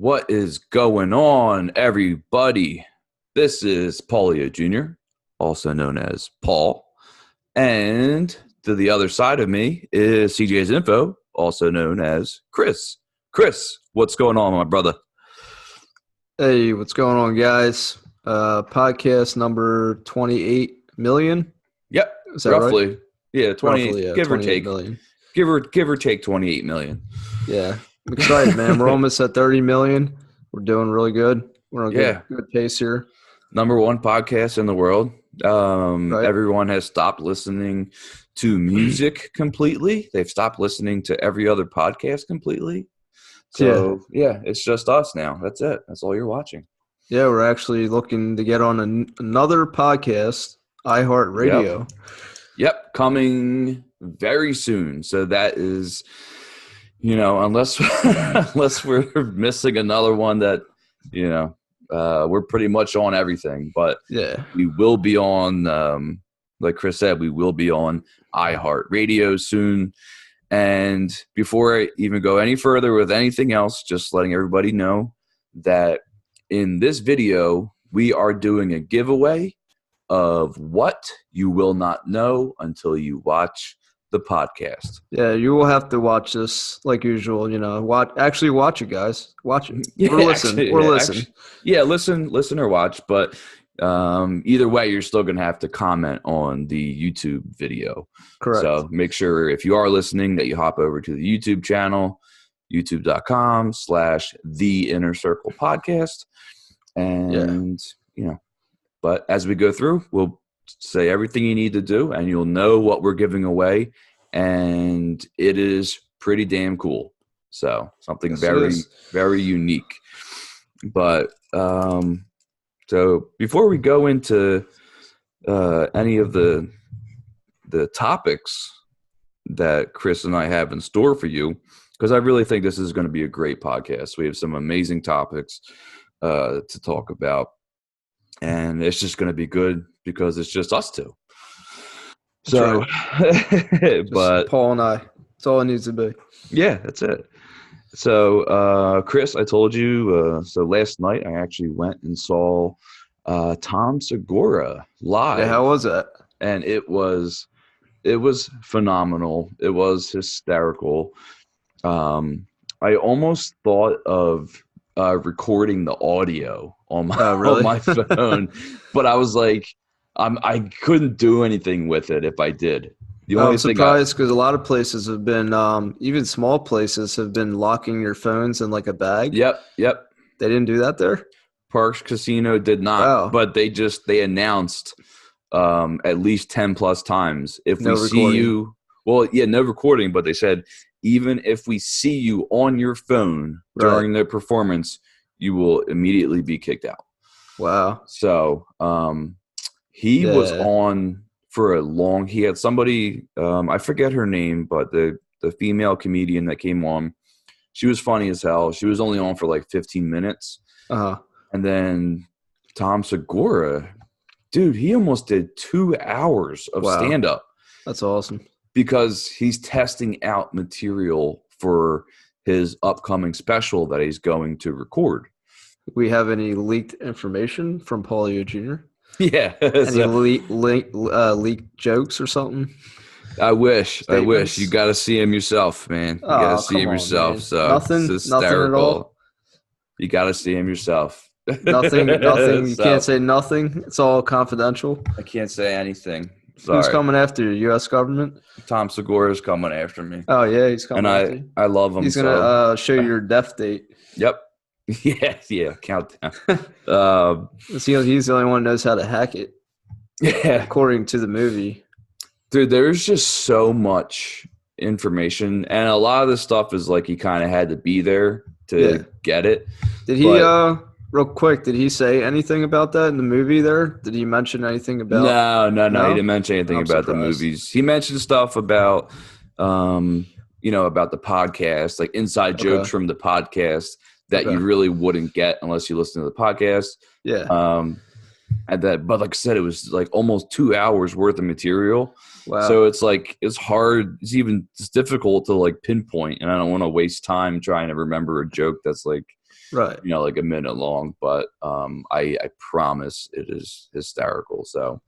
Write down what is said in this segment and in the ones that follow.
What is going on, everybody? This is Paulio Jr., also known as Paul. And to the other side of me is CJ's Info, also known as Chris. Chris, what's going on, my brother? Hey, what's going on, guys? Podcast number 28 million. Yep, is that roughly. Right? Yeah, 20, roughly, yeah, give or take. Million. Give or take 28 million. Yeah, I'm excited, man. We're almost at 30 million. We're doing really good. We're on a good pace here. Number one podcast in the world. Right. Everyone has stopped listening to music completely. They've stopped listening to every other podcast completely. So, yeah, it's just us now. That's it. That's all you're watching. Yeah, we're actually looking to get on another podcast, iHeartRadio. Yep, coming very soon. So that is, unless we're missing another one that, we're pretty much on everything. But we will be on, like Chris said, we will be on iHeartRadio soon. And before I even go any further with anything else, just letting everybody know that in this video, we are doing a giveaway of what you will not know until you watch the podcast. Yeah, you will have to watch this like usual, watch it, guys. Watch it. Yeah, listen. Listen or watch. But either way, you're still going to have to comment on the YouTube video. Correct. So make sure if you are listening that you hop over to the YouTube channel, youtube.com/The Inner Circle Podcast. And, but as we go through, we'll say everything you need to do and you'll know what we're giving away. And it is pretty damn cool. So something very unique. But so before we go into any of the topics that Chris and I have in store for you, because I really think this is going to be a great podcast. We have some amazing topics to talk about. And it's just going to be good because it's just us two. So, right. But Paul and I, that's all it needs to be. Yeah, that's it. So, Chris, I told you, so last night I actually went and saw Tom Segura live. Yeah, how was that? And it was phenomenal. It was hysterical. I almost thought of recording the audio on my phone, but I was like, I couldn't do anything with it if I did. I'm surprised because a lot of places have been, even small places have been locking your phones in like a bag. Yep. They didn't do that there? Parks Casino did not, but they announced at least 10 plus times. If we see you, no recording, but they said, even if we see you on your phone during the performance, you will immediately be kicked out. Wow. So he was on for he had somebody, I forget her name, but the female comedian that came on, she was funny as hell. She was only on for like 15 minutes. Uh-huh. And then Tom Segura, dude, he almost did 2 hours of stand-up. That's awesome. Because he's testing out material for his upcoming special that he's going to record. We have any leaked information from Paulio Jr.? Yeah. Any leaked jokes or something? I wish. You got to see him yourself, man. You got to see him yourself. Man. So nothing at all. You got to see him yourself. Nothing. You can't say nothing. It's all confidential. I can't say anything. Sorry. Who's coming after you? U.S. government? Tom Segura is coming after me. Oh, yeah, he's coming after you. I love him. He's going to show you your death date. Yep. Yeah, countdown. He's the only one who knows how to hack it. Yeah. According to the movie. Dude, there's just so much information. And a lot of this stuff is like he kind of had to be there to get it. Did he, real quick, did he say anything about that in the movie there? Did he mention anything about No, he didn't mention anything about the movies. He mentioned stuff about about the podcast, like inside jokes from the podcast that you really wouldn't get unless you listen to the podcast. Yeah. And that, but like I said, it was like almost 2 hours worth of material. Wow. So it's like, it's hard. It's difficult to like pinpoint, and I don't want to waste time trying to remember a joke that's like, Right. like a minute long, but I promise it is hysterical. So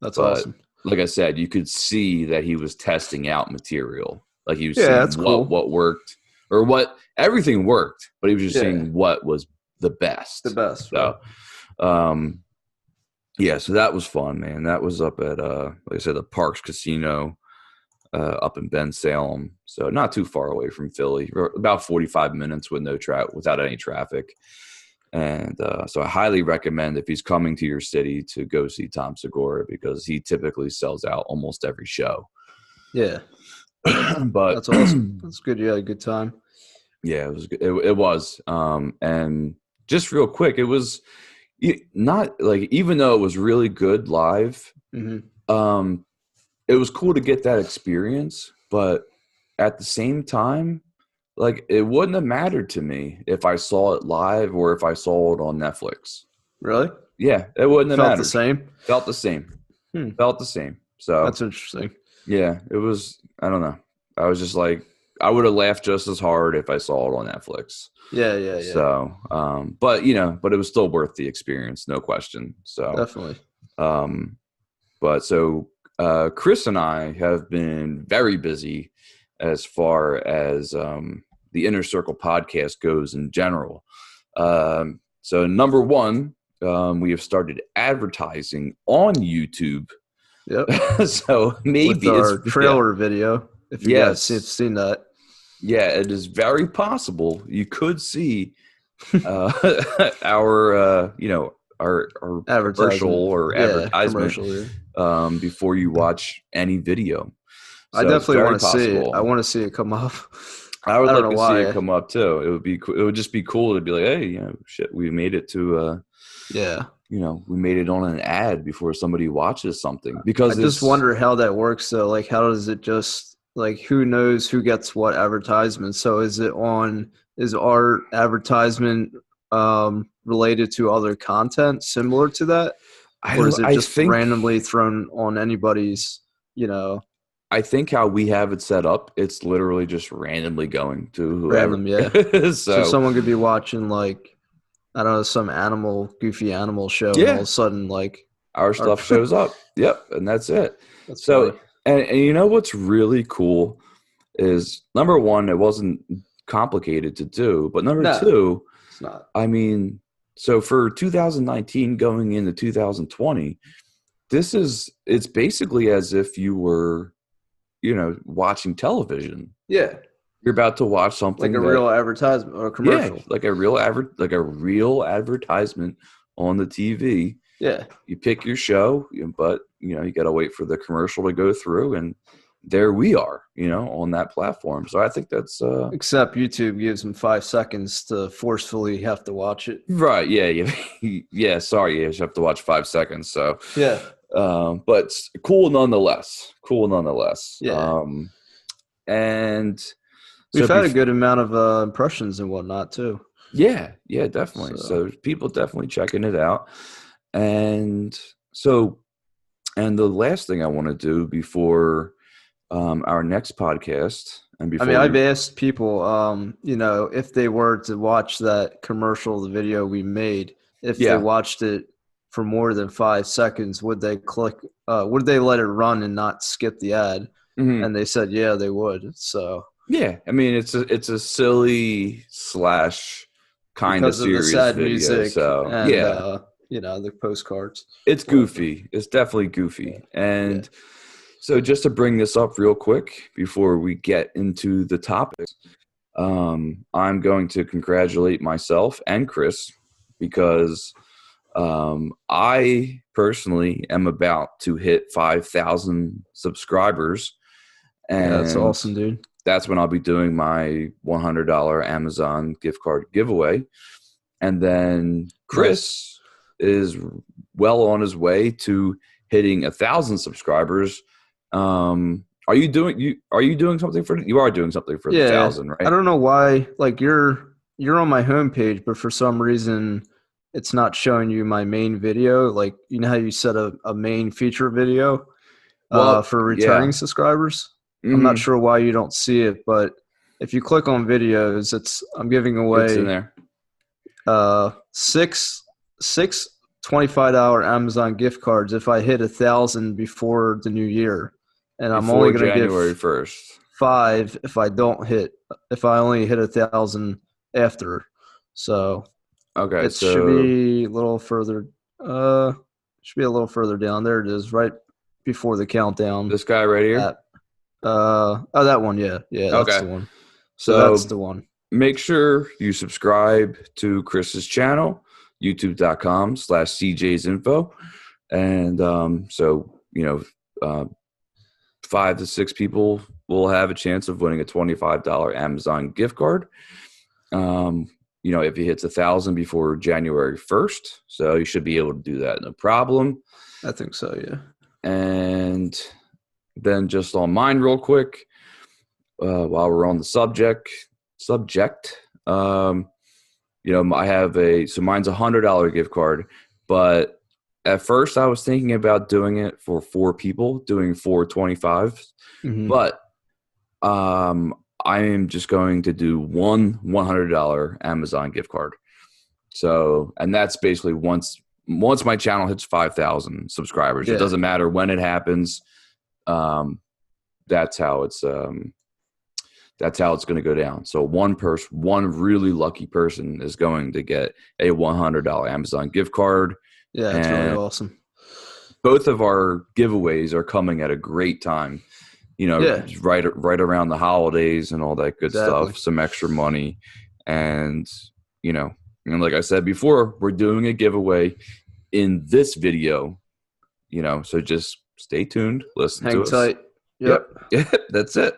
That's awesome. Like I said, you could see that he was testing out material. Like he was Yeah, seeing that's cool. what worked, or what everything worked, but he was just seeing what was the best. The best. So, right. Yeah, so that was fun, man. That was up at like I said, the Parks Casino up in Bensalem. So not too far away from Philly. About 45 minutes without any traffic. And so I highly recommend, if he's coming to your city, to go see Tom Segura, because he typically sells out almost every show. Yeah. But that's awesome. That's good. You had a good time. Yeah, it was good. It was. And just real quick, it was not like, even though it was really good live, it was cool to get that experience. But at the same time, like, it wouldn't have mattered to me if I saw it live or if I saw it on Netflix. Really? Yeah, it wouldn't have mattered. The same? Felt the same. Felt the same. So that's interesting. Yeah, it was. I don't know. I was just like, I would have laughed just as hard if I saw it on Netflix. Yeah. So, but it was still worth the experience, no question. So definitely. But so Chris and I have been very busy as far as the Inner Circle podcast goes in general. So number one, we have started advertising on YouTube. Yep. So maybe with our trailer video, if you guys have seen that. Yeah, it is very possible you could see our commercial or advertisement before you watch any video. So I definitely want to see it. I want to see it come up. I would like to see it come up too. It would be cool. It would just be cool to be like, hey, shit, we made it to we made it on an ad before somebody watches something. Because I just wonder how that works though. Like, how does it just, like, who knows who gets what advertisement? So is our advertisement related to other content similar to that? Or is it just randomly thrown on anybody's, I think how we have it set up, it's literally just randomly going to whoever. Random, yeah. so someone could be watching, like, I don't know, some goofy animal show, and all of a sudden, like, our stuff shows up. Yep, and that's it. That's so funny. And you know what's really cool is, number one, it wasn't complicated to do, but number two, it's not. I mean, so for 2019 going into 2020, it's basically as if you were, watching television. Yeah. You're about to watch something like a real advertisement or a commercial. Yeah, like a real advertisement on the TV. Yeah. You pick your show, but you got to wait for the commercial to go through, and there we are, on that platform. So I think that's except YouTube gives them 5 seconds to forcefully have to watch it. Right. Yeah. Yeah. Sorry. You have to watch 5 seconds. So yeah. But cool nonetheless. Yeah. And we've had a good amount of impressions and whatnot too. Yeah, definitely. So people definitely checking it out. And so, and the last thing I want to do before our next podcast, and before I've asked people, if they were to watch that commercial, the video we made, if they watched it for more than 5 seconds, would they let it run and not skip the ad? Mm-hmm. And they said, yeah, they would. So yeah, it's a silly / kind of serious sad video. Music so and, the postcards. It's goofy. It's definitely goofy. And so just to bring this up real quick before we get into the topics, I'm going to congratulate myself and Chris because I personally am about to hit 5,000 subscribers. And that's awesome, dude. That's when I'll be doing my $100 Amazon gift card giveaway. And then Chris is well on his way to hitting 1,000 subscribers. Are you doing something for the 1,000, right? I don't know why, like, you're on my homepage, but for some reason it's not showing you my main video. Like, you know how you set a main feature video for returning subscribers? I'm not sure why you don't see it, but if you click on videos, I'm giving It's in away six $25 Amazon gift cards if I hit 1,000 before the new year, and I'm only going to give January 1st. 5 if I only hit 1,000 after. So okay, should be a little further. Should be a little further down. There it is, right before the countdown. This guy right here. That one. Yeah, that's the one. So that's the one. Make sure you subscribe to Chris's channel, youtube.com/cjsinfo. And so, 5 to 6 people will have a chance of winning a $25 Amazon gift card. If he hits 1,000 before January 1st. So you should be able to do that. No problem. I think so, yeah. And then just on mine real quick, while we're on the subject, I have so mine's $100 gift card, but at first I was thinking about doing it for 4 people, doing 425s, but I am just going to do one $100 Amazon gift card. So, and that's basically once my channel hits 5,000 subscribers. It doesn't matter when it happens. That's how it's going to go down. So one really lucky person is going to get a $100 Amazon gift card. Yeah, that's really awesome. Both of our giveaways are coming at a great time. Right around the holidays and all that good stuff, some extra money. And like I said before, we're doing a giveaway in this video, so just stay tuned, listen to us. Hang tight. Yep. That's it.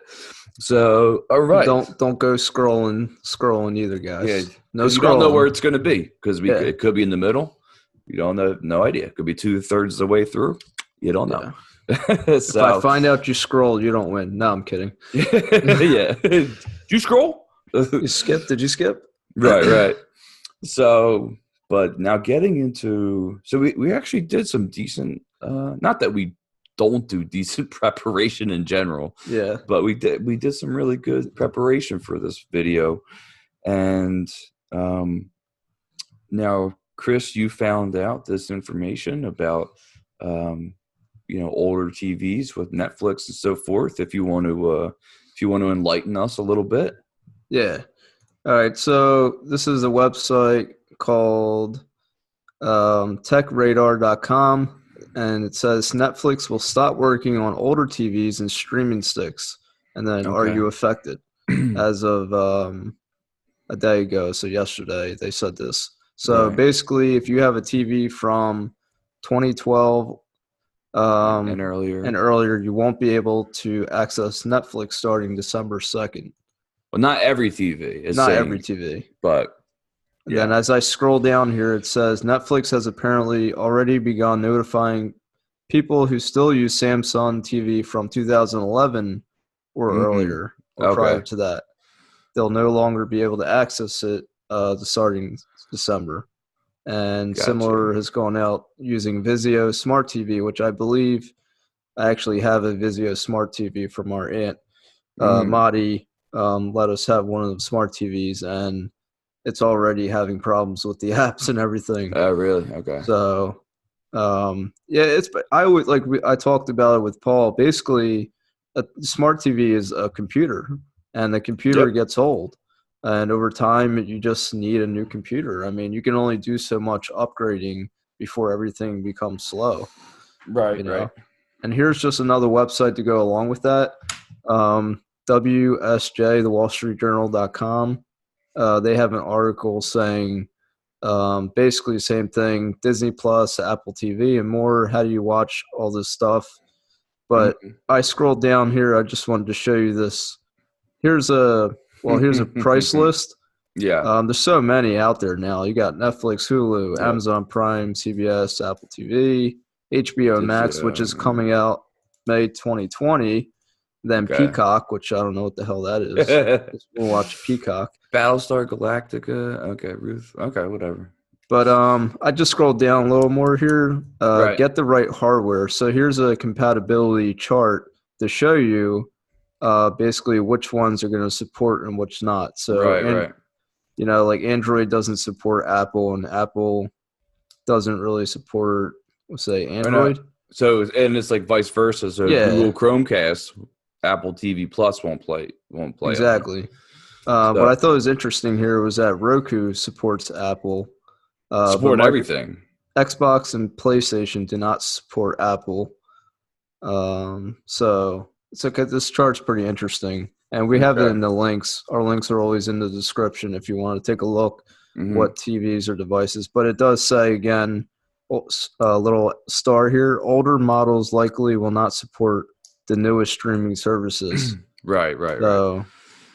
So, all right. Don't go scrolling either, guys. Yeah. No scrolling. You don't know where it's going to be because it could be in the middle. You don't know, no idea. It could be 2/3 of the way through. You don't know. If I find out you scrolled, you don't win. No, I'm kidding. Yeah. Did you scroll? You skipped? Did you skip? Right. So, but now getting into, so we actually did some decent, not that we don't do decent preparation in general. Yeah. But we did some really good preparation for this video. And now, Chris, you found out this information about, older TVs with Netflix and so forth. If you want to enlighten us a little bit. Yeah. All right. So this is a website called techradar.com, and it says Netflix will stop working on older TVs and streaming sticks. And then, are you affected? As of a day ago, so yesterday, they said this. So basically, if you have a TV from 2012 and earlier, you won't be able to access Netflix starting December 2nd. Well, not every TV. Every TV. But then as I scroll down here, it says Netflix has apparently already begun notifying people who still use Samsung TV from 2011 or earlier or prior to that. They'll no longer be able to access it starting December. And similar has gone out using Vizio Smart TV, which I believe I actually have a Vizio Smart TV from our aunt. Madi let us have one of the smart TVs, and it's already having problems with the apps and everything. Oh, really? Okay. So, I talked about it with Paul. Basically, a smart TV is a computer, and the computer gets old. And over time, you just need a new computer. I mean, you can only do so much upgrading before everything becomes slow. Right, right. And here's just another website to go along with that. WSJ, the WallStreetJournal.com. They have an article saying basically the same thing, Disney Plus, Apple TV, and more. How do you watch all this stuff? But I scrolled down here. I just wanted to show you this. Here's a price list. Yeah. There's so many out there now. You got Netflix, Hulu, Amazon Prime, CBS, Apple TV, HBO Max, which is coming out May 2020. Then Peacock, which I don't know what the hell that is. We'll watch Peacock. Battlestar Galactica. Okay, Ruth. Okay, whatever. But I just scrolled down a little more here. Right. Get the right hardware. So here's a compatibility chart to show you basically which ones are going to support and which not. So, Right. and Right. you know, like Android doesn't support Apple, and Apple doesn't really support, let's say, I know. Android. So, and it's like vice versa. So Yeah, Google Chromecast, Apple TV Plus won't play on. exactly. What I So thought was interesting here was that Roku supports Apple, but support everything. Xbox and PlayStation do not support Apple. So it's okay. This chart's pretty interesting, and we have it Okay. in the links. Our links are always in the description if you want to take a look Hmm. what TVs or devices. But it does say again, a little star here. Older models likely will not support the newest streaming services. Right. Right. Right. So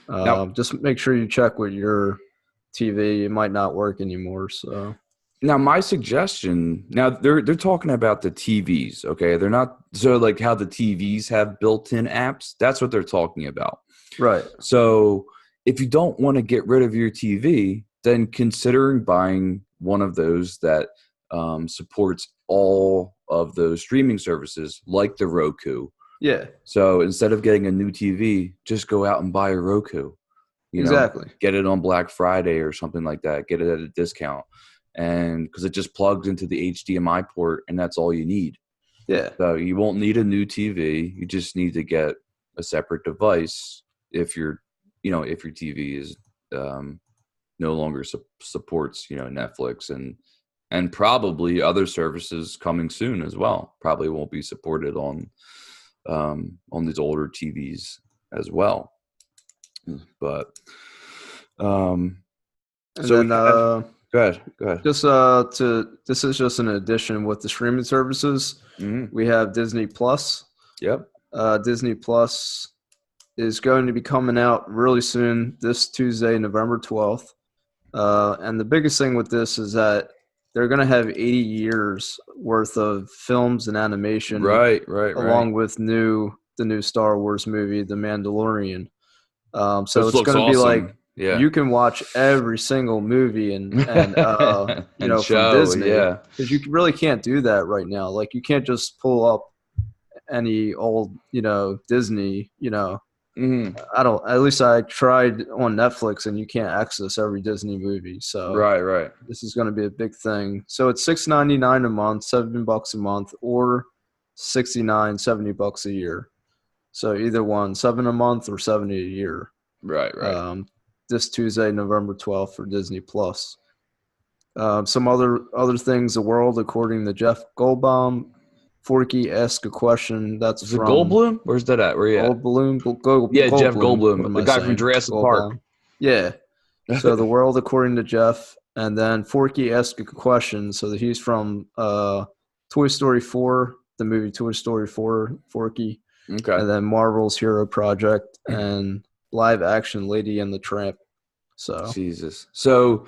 Now, just make sure you check with your TV. It might not work anymore. So now my suggestion. Now they're talking about the TVs. Okay, they're not so like how the TVs have built-in apps. That's what they're talking about. right, So if you don't want to get rid of your TV, then considering buying one of those that supports all of those streaming services, like the Roku. yeah, So instead of getting a new TV, just go out and buy a Roku. exactly, Get it on Black Friday or something like that. Get it at a discount, and because it just plugs into the HDMI port, and that's all you need. yeah, So you won't need a new TV. You just need to get a separate device if if your TV is no longer supports Netflix and probably other services coming soon as well. Probably won't be supported on these older TVs as well. But and so then we have, go ahead. just this is just an addition with the streaming services. Hmm. We have Disney Plus. Yep. Disney Plus is going to be coming out really soon, this Tuesday, November 12th. And the biggest thing with this is that they're going to have 80 years worth of films and animation, Right. along with the new Star Wars movie, The Mandalorian. So This it's looks going to be like awesome. Yeah. you can watch every single movie and And from show, Disney, yeah. because you really can't do that right now. Like you can't just pull up any old Disney. Hmm. I don't. At least I tried on Netflix, and you can't access every Disney movie. So Right. this is going to be a big thing. So it's $6.99 a month, $7 a month, or $69.70 a year. So either one, 7 a month or 70 a year. Right. This Tuesday, November 12th for Disney Plus. Some other things. The world, according to Jeff Goldbaum. Forky ask a question. That's Is it from Goldblum? Where's that at? Where you at? Yeah, Jeff Goldblum. What Goldblum, am the I guy from saying? Jurassic Park. Goldbaum. Yeah. So the world according to Jeff, and then Forky asked a question. So that he's from Toy Story 4, the movie Toy Story 4, Forky, Okay. and then Marvel's Hero Project and live action Lady and the Tramp. So Jesus. So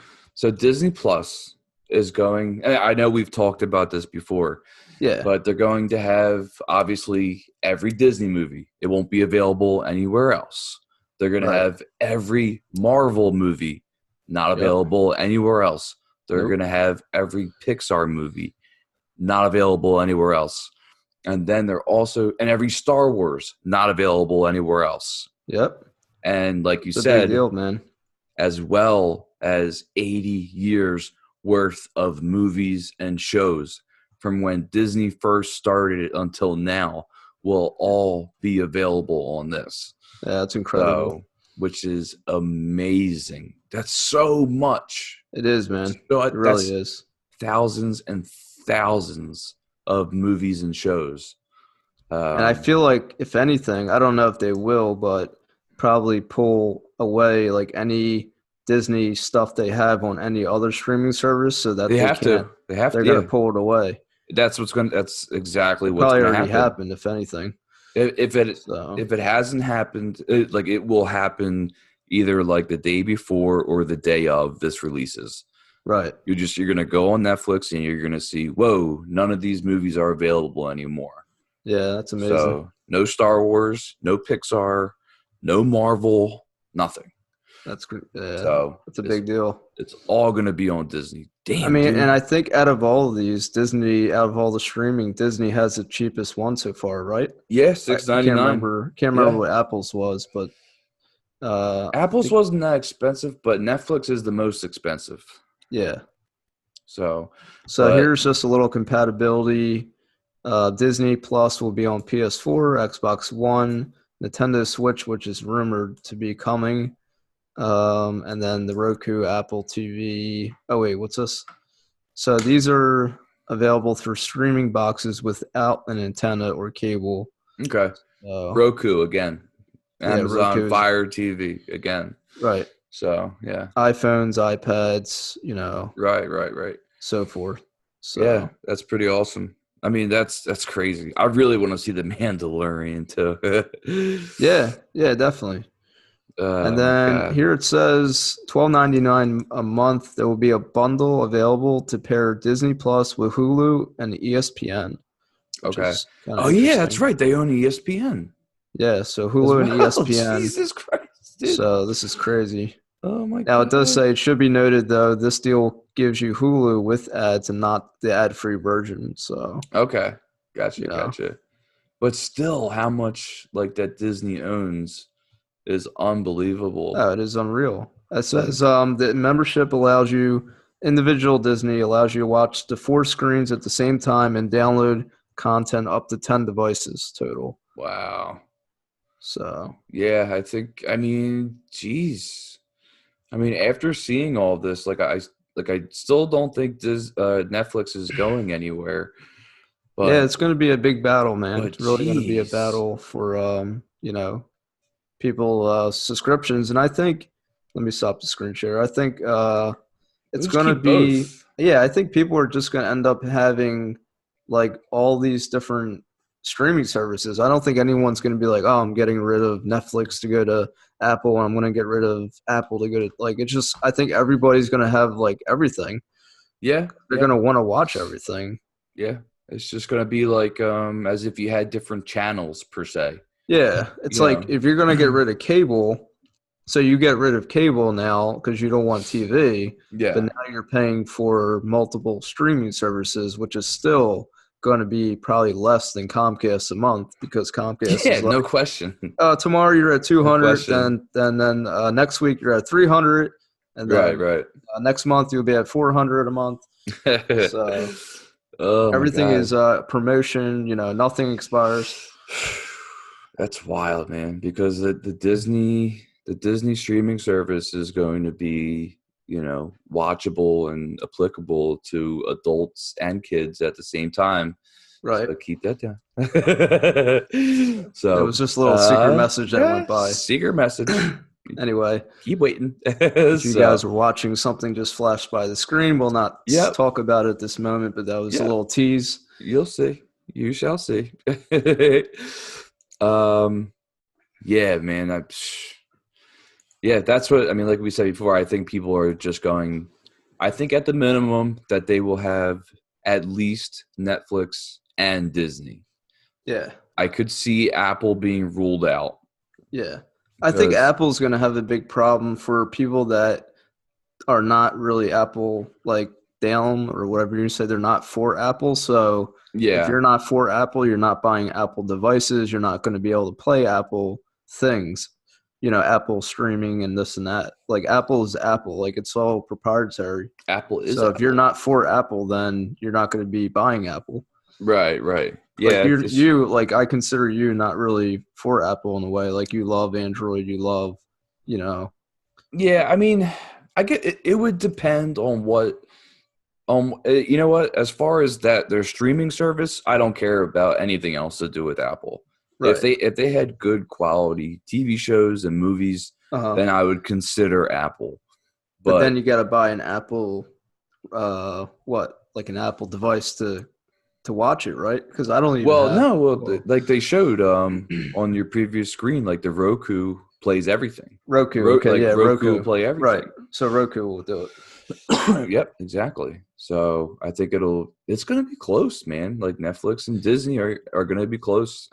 Disney Plus is going. And I know we've talked about this before, yeah, but they're going to have obviously every Disney movie. It won't be available anywhere else. They're going to right. have every Marvel movie not Yep. available anywhere else. They're Nope. going to have every Pixar movie not available anywhere else. And then they're also and every Star Wars not available anywhere else. Yep. And like you It's a big said, deal, man. as well as 80 years worth of movies and shows from when Disney first started it until now will all be available on this. Yeah, it's incredible. So, which is amazing. That's so much. It is, man. So It really that's is. thousands and thousands of movies and shows. And I feel like, if anything, I don't know if they will, but probably pull away like any Disney stuff they have on any other streaming service, so that they have can't. to. They have They're to. going Yeah. to pull it away. That's exactly what's Probably going to already happen. happened, if anything. If So it hasn't happened, it will happen either like the day before or the day of this releases. right. You're gonna go on Netflix and you're gonna see, whoa, none of these movies are available anymore. Yeah, that's amazing. So no Star Wars, no Pixar, no Marvel, nothing. That's yeah, So that's a big deal. it's all gonna be on Disney Damn, I mean, dude. and I think out of all of these, Disney, out of all the streaming, Disney has the cheapest one so far, right? Yeah, I $6.99. can't remember Yeah. what Apple's was, but I Apple's think, wasn't that expensive, but Netflix is the most expensive. yeah. So, So but here's just a little compatibility. Disney Plus will be on PS4, Xbox One, Nintendo Switch, which is rumored to be coming, and then the Roku, Apple TV. Oh wait, what's this? So these are available through streaming boxes without an antenna or cable. okay. So Roku again. yeah, Amazon Roku is Fire TV again. right. So, yeah. iPhones, iPads, Right. so forth. Yeah, So that's pretty awesome. I mean, that's crazy. I really want to see the Mandalorian too. yeah, definitely. And Oh my then god. here it says $12.99 a month. There will be a bundle available to pair Disney Plus with Hulu and ESPN, which Okay. is kind of Oh yeah, that's interesting. right. They own ESPN Yeah, so as Hulu and well. ESPN. Jesus Christ, dude. So this is crazy. Oh my Now it does god. say it should be noted though this deal gives you Hulu with ads and not the ad-free version. So Okay. you Gotcha, know, gotcha. But still, how much like that Disney owns is unbelievable. oh, it is unreal. It Like, says the membership allows you individual Disney allows you to watch the 4 screens at the same time and download content up to 10 devices total. wow. So Yeah, I mean, geez. I mean, after seeing all this, I still don't think Netflix is going anywhere. yeah, But it's going to be a big battle, man. but It's really going to be a geez, battle for people subscriptions, and I think let me stop the screen share. I think it's we'll just going to keep be both. yeah, I think people are just going to end up having like all these different streaming services. I don't think anyone's going to be like, oh, I'm getting rid of Netflix to go to Apple and I'm going to get rid of Apple to go to like it's just I think everybody's going to have like everything. Yeah, They're yeah, going to want to watch everything. yeah. It's just gonna be like as if you had different channels per se. Yeah, it's You like know. if you're going to get rid of cable, so you get rid of cable now because you don't want TV, but Yeah. now you're paying for multiple streaming services, which is still going to be probably less than Comcast a month because Comcast Yeah, is like, no question. tomorrow you're at No 200, question. then next week you're at 300, and Right, then right. next month you'll be at 400 a month. So Oh my everything god. is promotion. Nothing expires. That's wild, man, because the Disney streaming service is going to be, watchable and applicable to adults and kids at the same time. Right. So keep that down. It So, was just a little secret message that yeah, went by. secret message. Anyway, Keep waiting. if you So, guys were watching something just flash by the screen, we'll not yep, talk about it at this moment, but that was a yep. little tease. You'll see. You shall see. um, yeah, man. Yeah, that's what I mean. Like we said before, I think people are just going. I think at the minimum that they will have at least Netflix and Disney. Yeah. I could see Apple being ruled out Yeah. I think because Apple's going to have a big problem for people that are not really Apple like down or whatever you say. They're not for Apple. So if yeah, you're not for Apple, you're not buying Apple devices. You're not going to be able to play Apple things, Apple streaming and this and that. Like Apple is Apple. Like it's all proprietary. Apple is So if you're Apple. not for Apple, then you're not going to be buying Apple. Right, right. Like Yeah, like I consider you not really for Apple in a way. Like you love Android, you love, you know. yeah. I mean, I get it. It would depend on what. You know what? As far as that, their streaming service, I don't care about anything else to do with Apple. If Right. they had good quality TV shows and movies, Uh-huh. then I would consider Apple. But then But you got to buy an Apple like an Apple device to watch it, right? Cuz I don't even well, have no, well, like they showed on your previous screen, like the Roku plays everything. Roku. Okay, yeah, Roku will Roku. play Right. everything. So Roku will do it. Yep, exactly. So I think it's gonna be close, man. Like Netflix and Disney are gonna be close,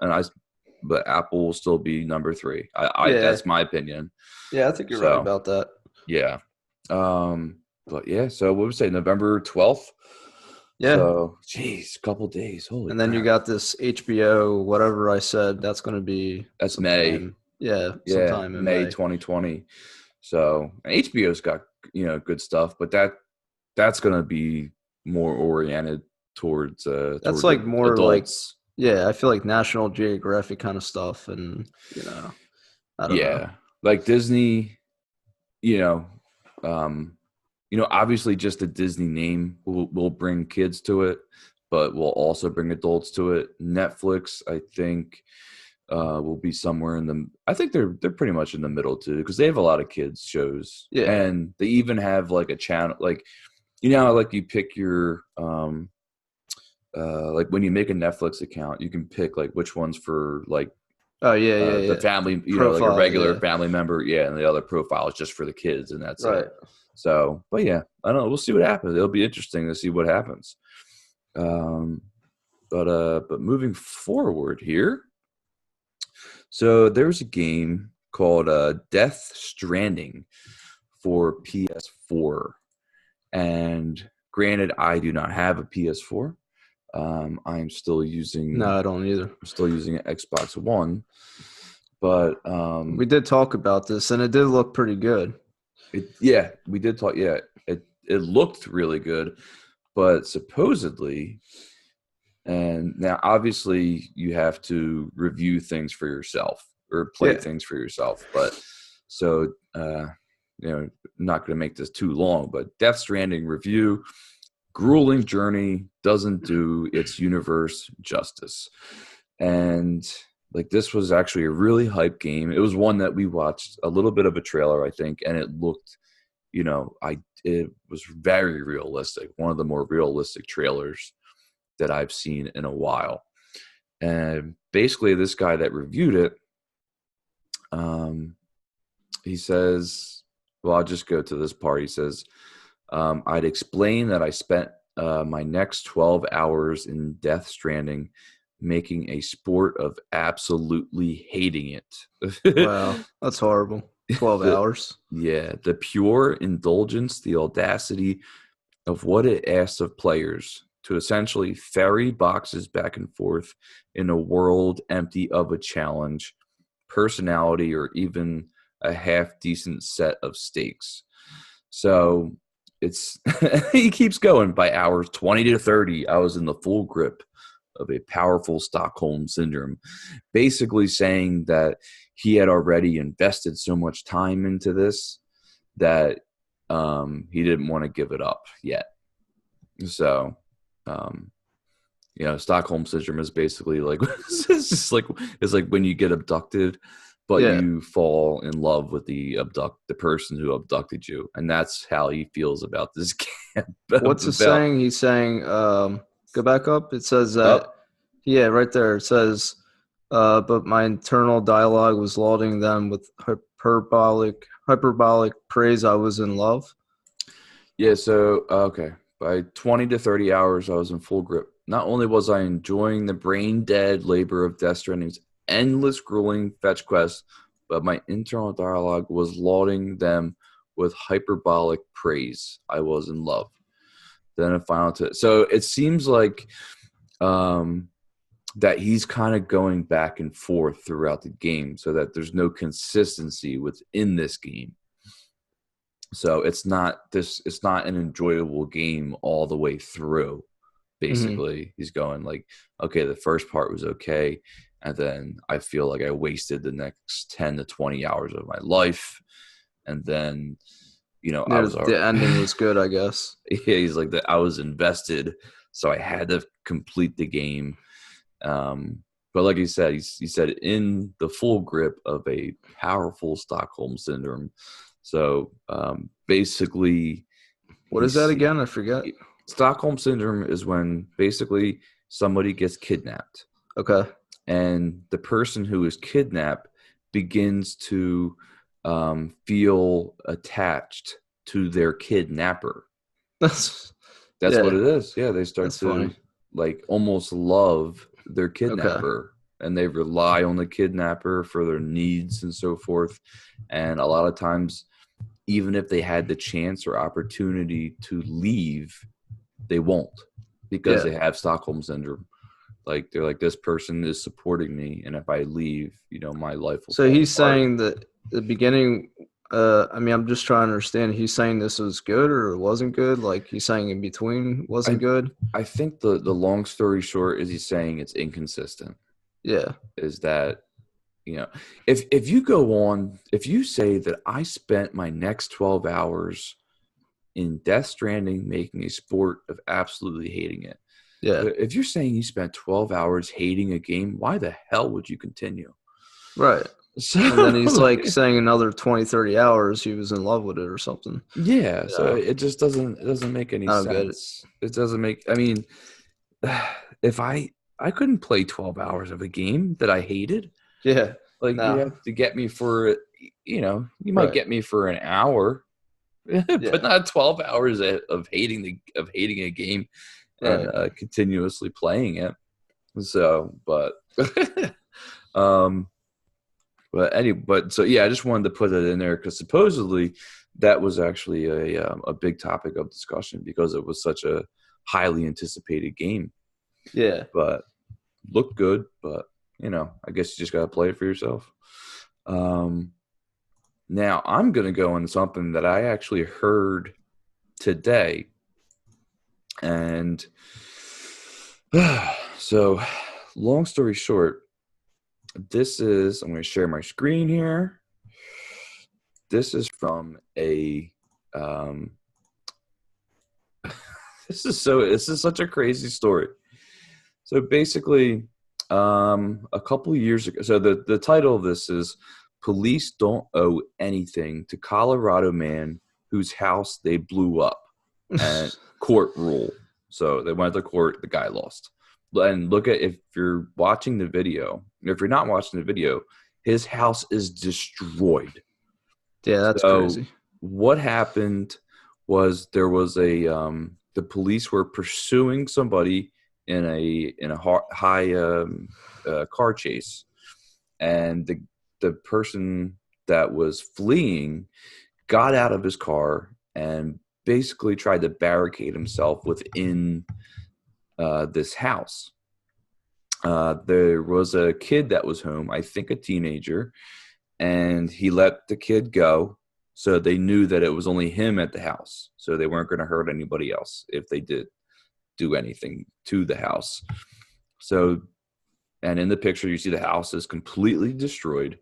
but Apple will still be number three. I Yeah. That's my opinion. Yeah, I think you're right So about that. yeah. But yeah, so what would we say, November 12th? Yeah. So, geez, a couple days. Holy And then you crap. got this HBO, whatever I said, that's going to be That's May. sometime. Yeah, Yeah, sometime in May May. 2020. So HBO's got, good stuff, but that's going to be more oriented towards That's towards like more like, adults. yeah, I feel like National Geographic kind of stuff. And, I don't know. Yeah. Like Disney, you know, um, obviously just the Disney name will bring kids to it, but will also bring adults to it. Netflix, I think, will be somewhere in the. I think they're pretty much in the middle too, because they have a lot of kids shows, Yeah. and they even have like a channel, like how, like you pick your like when you make a Netflix account, you can pick like which ones for like Oh, yeah, yeah, the yeah. family, like a Profiles, regular yeah. family member, yeah, and the other profile is just for the kids, and that's it. Right. So, but yeah, I don't know. We'll see what happens. It'll be interesting to see what happens. Um, but moving forward here, so there's a game called Death Stranding for PS4, and granted, I do not have a PS4. I'm still using No, I don't either. an Xbox One, but We did talk about this, and it did look pretty good. yeah, we did talk. Yeah, it looked really good, but supposedly, and now obviously you have to review things for yourself or play Yeah. things for yourself. But so not going to make this too long. But Death Stranding review: grueling journey doesn't do its universe justice, and like this was actually a really hype game. It was one that we watched a little bit of a trailer, I think, and it looked, it was very realistic. One of the more realistic trailers that I've seen in a while. And basically, this guy that reviewed it, he says, well, I'll just go to this part. He says, I'd explain that I spent my next 12 hours in Death Stranding making a sport of absolutely hating it. Wow, that's horrible. 12 hours. The pure indulgence, the audacity of what it asks of players to essentially ferry boxes back and forth in a world empty of a challenge, personality, or even a half decent set of stakes. So it's he keeps going. By hours 20 to 30, I was in the full grip of a powerful Stockholm syndrome, basically saying that he had already invested so much time into this that he didn't want to give it up yet. So, Stockholm syndrome is basically like it's like when you get abducted, but Yeah. you fall in love with the person who abducted you, and that's how he feels about this game. What's it saying? He's saying, go back up. It says that, yeah, right there. It says, but my internal dialogue was lauding them with hyperbolic praise. I was in love. Yeah, so, okay. By 20 to 30 hours, I was in full grip. Not only was I enjoying the brain-dead labor of Death Stranding's endless, grueling fetch quests, but my internal dialogue was lauding them with hyperbolic praise. I was in love. Then a final so it seems like that he's kind of going back and forth throughout the game, so that there's no consistency within this game. So it's not an enjoyable game all the way through. Basically, He's going like, okay, the first part was okay, and then I feel like I wasted the next 10 to 20 hours of my life, and then I was The ending was good, I guess. yeah, he's like that. I was invested, so I had to complete the game. But like he said, he said in the full grip of a powerful Stockholm syndrome. So basically, What is that again? I forget. Stockholm syndrome is when basically somebody gets kidnapped. Okay. And the person who is kidnapped begins to feel attached to their kidnapper. That's what it is. Yeah, they start to like almost love their kidnapper, and they rely on the kidnapper for their needs and so forth. And a lot of times even if they had the chance or opportunity to leave, they won't, because they have Stockholm syndrome. Like, they're like, this person is supporting me, and if I leave, my life will So fall he's apart. saying that the beginning. I'm just trying to understand. He's saying this was good or it wasn't good. Like, he's saying in between wasn't good. I think the long story short is he's saying it's inconsistent. Yeah. Is that, if you say that I spent my next 12 hours in Death Stranding making a sport of absolutely hating it. Yeah. If you're saying you spent 12 hours hating a game, why the hell would you continue? Right. So, And then he's like saying another 20, 30 hours he was in love with it or something. Yeah. So it just doesn't make any sense. It doesn't make, I mean, if I couldn't play 12 hours of a game that I hated. Yeah. Like, you have to get me for, you might get me for an hour, but not 12 hours of hating a game and continuously playing it. So, but, so yeah, I just wanted to put it in there because supposedly that was actually a big topic of discussion because it was such a highly anticipated game. Yeah. But looked good, but I guess you just got to play it for yourself. Now I'm going to go into something that I actually heard today. And so long story short, I'm going to share my screen here. This is from this is such a crazy story. So basically, a couple of years ago, so the title of this is "Police Don't Owe Anything to Colorado Man Whose House They Blew Up," and court rule. So they went to court, the guy lost. And look at, if you're watching the video, if you're not watching the video, his house is destroyed. Yeah, that's crazy. What happened was there was the police were pursuing somebody in a high car chase, and the person that was fleeing got out of his car and basically tried to barricade himself within this house. There was a kid that was home, I think a teenager, and he let the kid go. So they knew that it was only him at the house. So they weren't going to hurt anybody else if they did do anything to the house. So, and in the picture, you see the house is completely destroyed,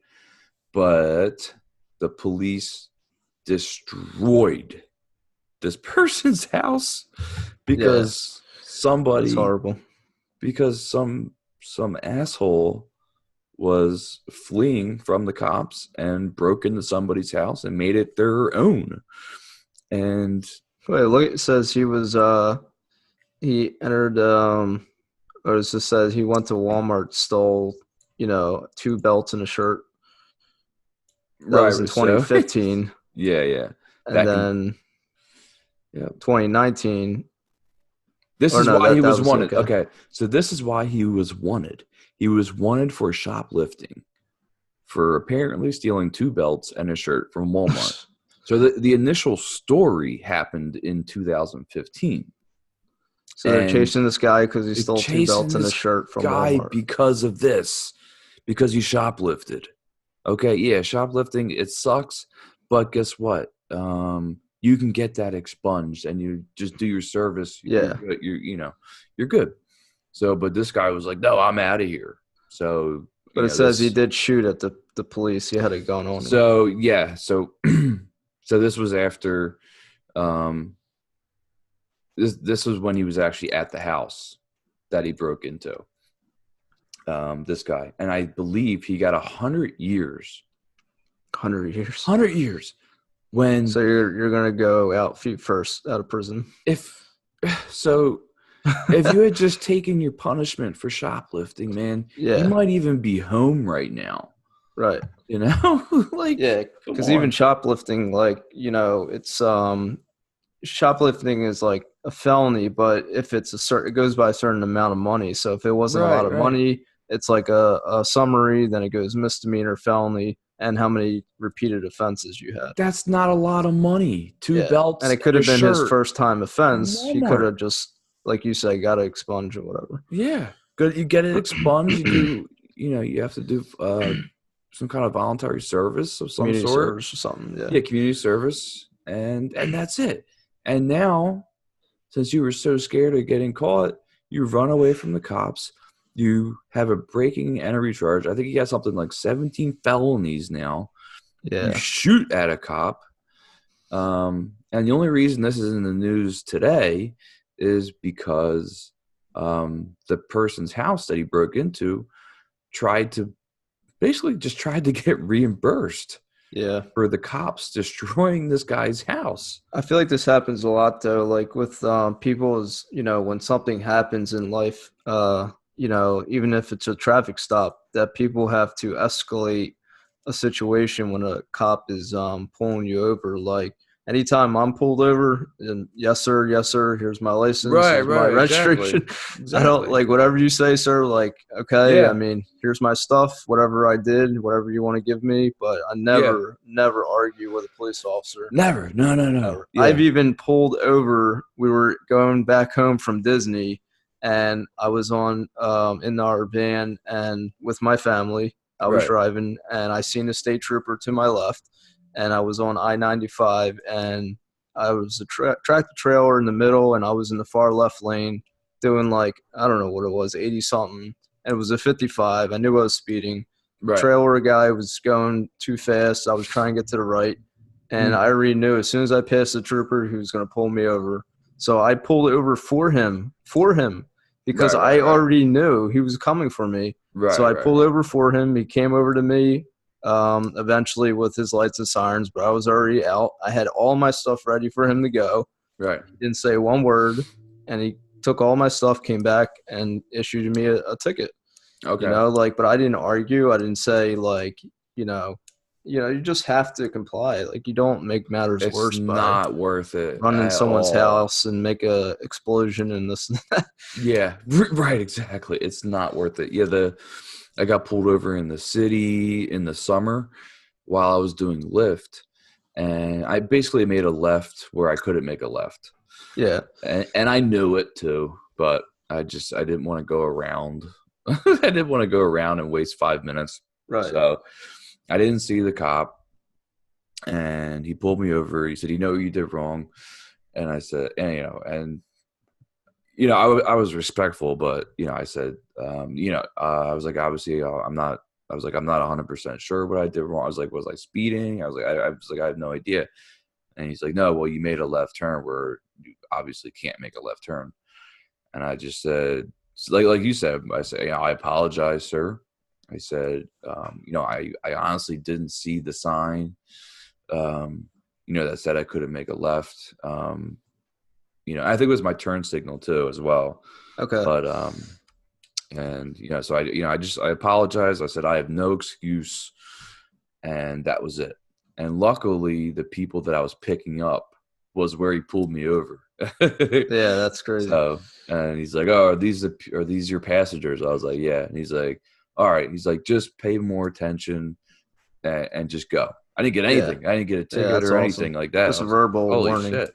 but the police destroyed this person's house because somebody, that's horrible. Because some asshole was fleeing from the cops and broke into somebody's house and made it their own. And wait, look, it says he was he entered or it just says he went to Walmart, stole 2 belts and a shirt. That was in 2015. So, yeah. And then 2019. This is why he was wanted. Okay, so this is why he was wanted. He was wanted for shoplifting, for apparently stealing 2 belts and a shirt from Walmart. So the initial story happened in 2015. So they're chasing this guy because he stole 2 belts and a shirt from Walmart. Because of this, because he shoplifted. Okay, yeah, shoplifting, it sucks, but guess what? You can get that expunged, and you just do your service. You're good. So, but this guy was like, "No, I'm out of here." So, but it says he did shoot at the police. He had a gun on him. So yeah, so this was after, this was when he was actually at the house that he broke into. This guy, and I believe he got 100 years. 100 years. 100 years. So you're gonna go out feet first out of prison. If you had just taken your punishment for shoplifting, man, you might even be home right now. Right. Because even shoplifting, it's shoplifting is like a felony, but if it's it goes by a certain amount of money. So if it wasn't a lot of money, it's like a summary, then it goes misdemeanor, felony, and how many repeated offenses you had. That's not a lot of money. Two belts, and it could have been his shirt. first time offense. He could Walmart. have just, like you said, got to expunge or whatever. Yeah, good. You get it expunged. You do. You have to do some kind of voluntary service of some Community sort. service or something. Yeah. Yeah, community service, and that's it. And now, since you were so scared of getting caught, you run away from the cops. You have a breaking and entry charge. I think you got something like 17 felonies now. Yeah. You shoot at a cop. And the only reason this is in the news today is because the person's house that he broke into tried to get reimbursed. Yeah. For the cops destroying this guy's house. I feel like this happens a lot though, like with people is, when something happens in life, even if it's a traffic stop, that people have to escalate a situation when a cop is pulling you over. Like anytime I'm pulled over, and yes sir, here's my license, here's my registration. Exactly. I don't like whatever you say, sir. Like, okay, yeah. I mean, here's my stuff, whatever I did, whatever you want to give me, but I never argue with a police officer. Never. No. Never. Yeah. I've even pulled over. We were going back home from Disney, and I was on in our van and with my family. I was driving, and I seen a state trooper to my left, and I was on I-95, and I was a tractor trailer in the middle, and I was in the far left lane doing like, I don't know what it was, 80-something, and it was a 55. I knew I was speeding. Right. Trailer guy was going too fast. I was trying to get to the right, and I already knew as soon as I passed the trooper, he was going to pull me over. So I pulled over for him, because I already knew he was coming for me. Right, so I pulled over for him. He came over to me eventually with his lights and sirens, but I was already out. I had all my stuff ready for him to go. Right. He didn't say one word, and he took all my stuff, came back, and issued me a ticket. Okay. But I didn't argue. I didn't say, you just have to comply. Like, you don't make matters worse by not worth it. Run in someone's house and make a explosion and this and that. Yeah, right, exactly. It's not worth it. Yeah, I got pulled over in the city in the summer while I was doing Lyft, and I basically made a left where I couldn't make a left. Yeah. And I knew it too, but I didn't want to go around. I didn't want to go around and waste 5 minutes. Right. So I didn't see the cop, and he pulled me over. He said, you did wrong. And I said, I was respectful, but, I said, I was like, obviously I'm not 100% sure what I did wrong. I was like, was I speeding? I was like, I have no idea. And he's like, no, well, you made a left turn where you obviously can't make a left turn. And I just said, like you said, I said, I apologize, sir. I said, I honestly didn't see the sign, that said I couldn't make a left. I think it was my turn signal too, as well. Okay. But, so I apologized. I said, I have no excuse. And that was it. And luckily the people that I was picking up was where he pulled me over. Yeah, that's crazy. So, and he's like, oh, are these your passengers? I was like, yeah. And he's like, all right. He's like, just pay more attention and just go. I didn't get anything. Yeah. I didn't get a ticket or anything like that. Just a verbal warning. Shit.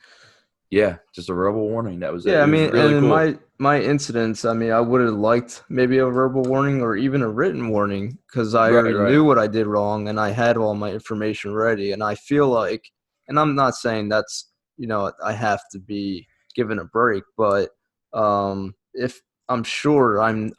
Yeah, just a verbal warning. That was it. Yeah, I mean, really and cool. my incidents, I mean, I would have liked maybe a verbal warning or even a written warning, because I already knew what I did wrong and I had all my information ready. And I feel like, and I'm not saying that's, I have to be given a break, but if I'm sure I'm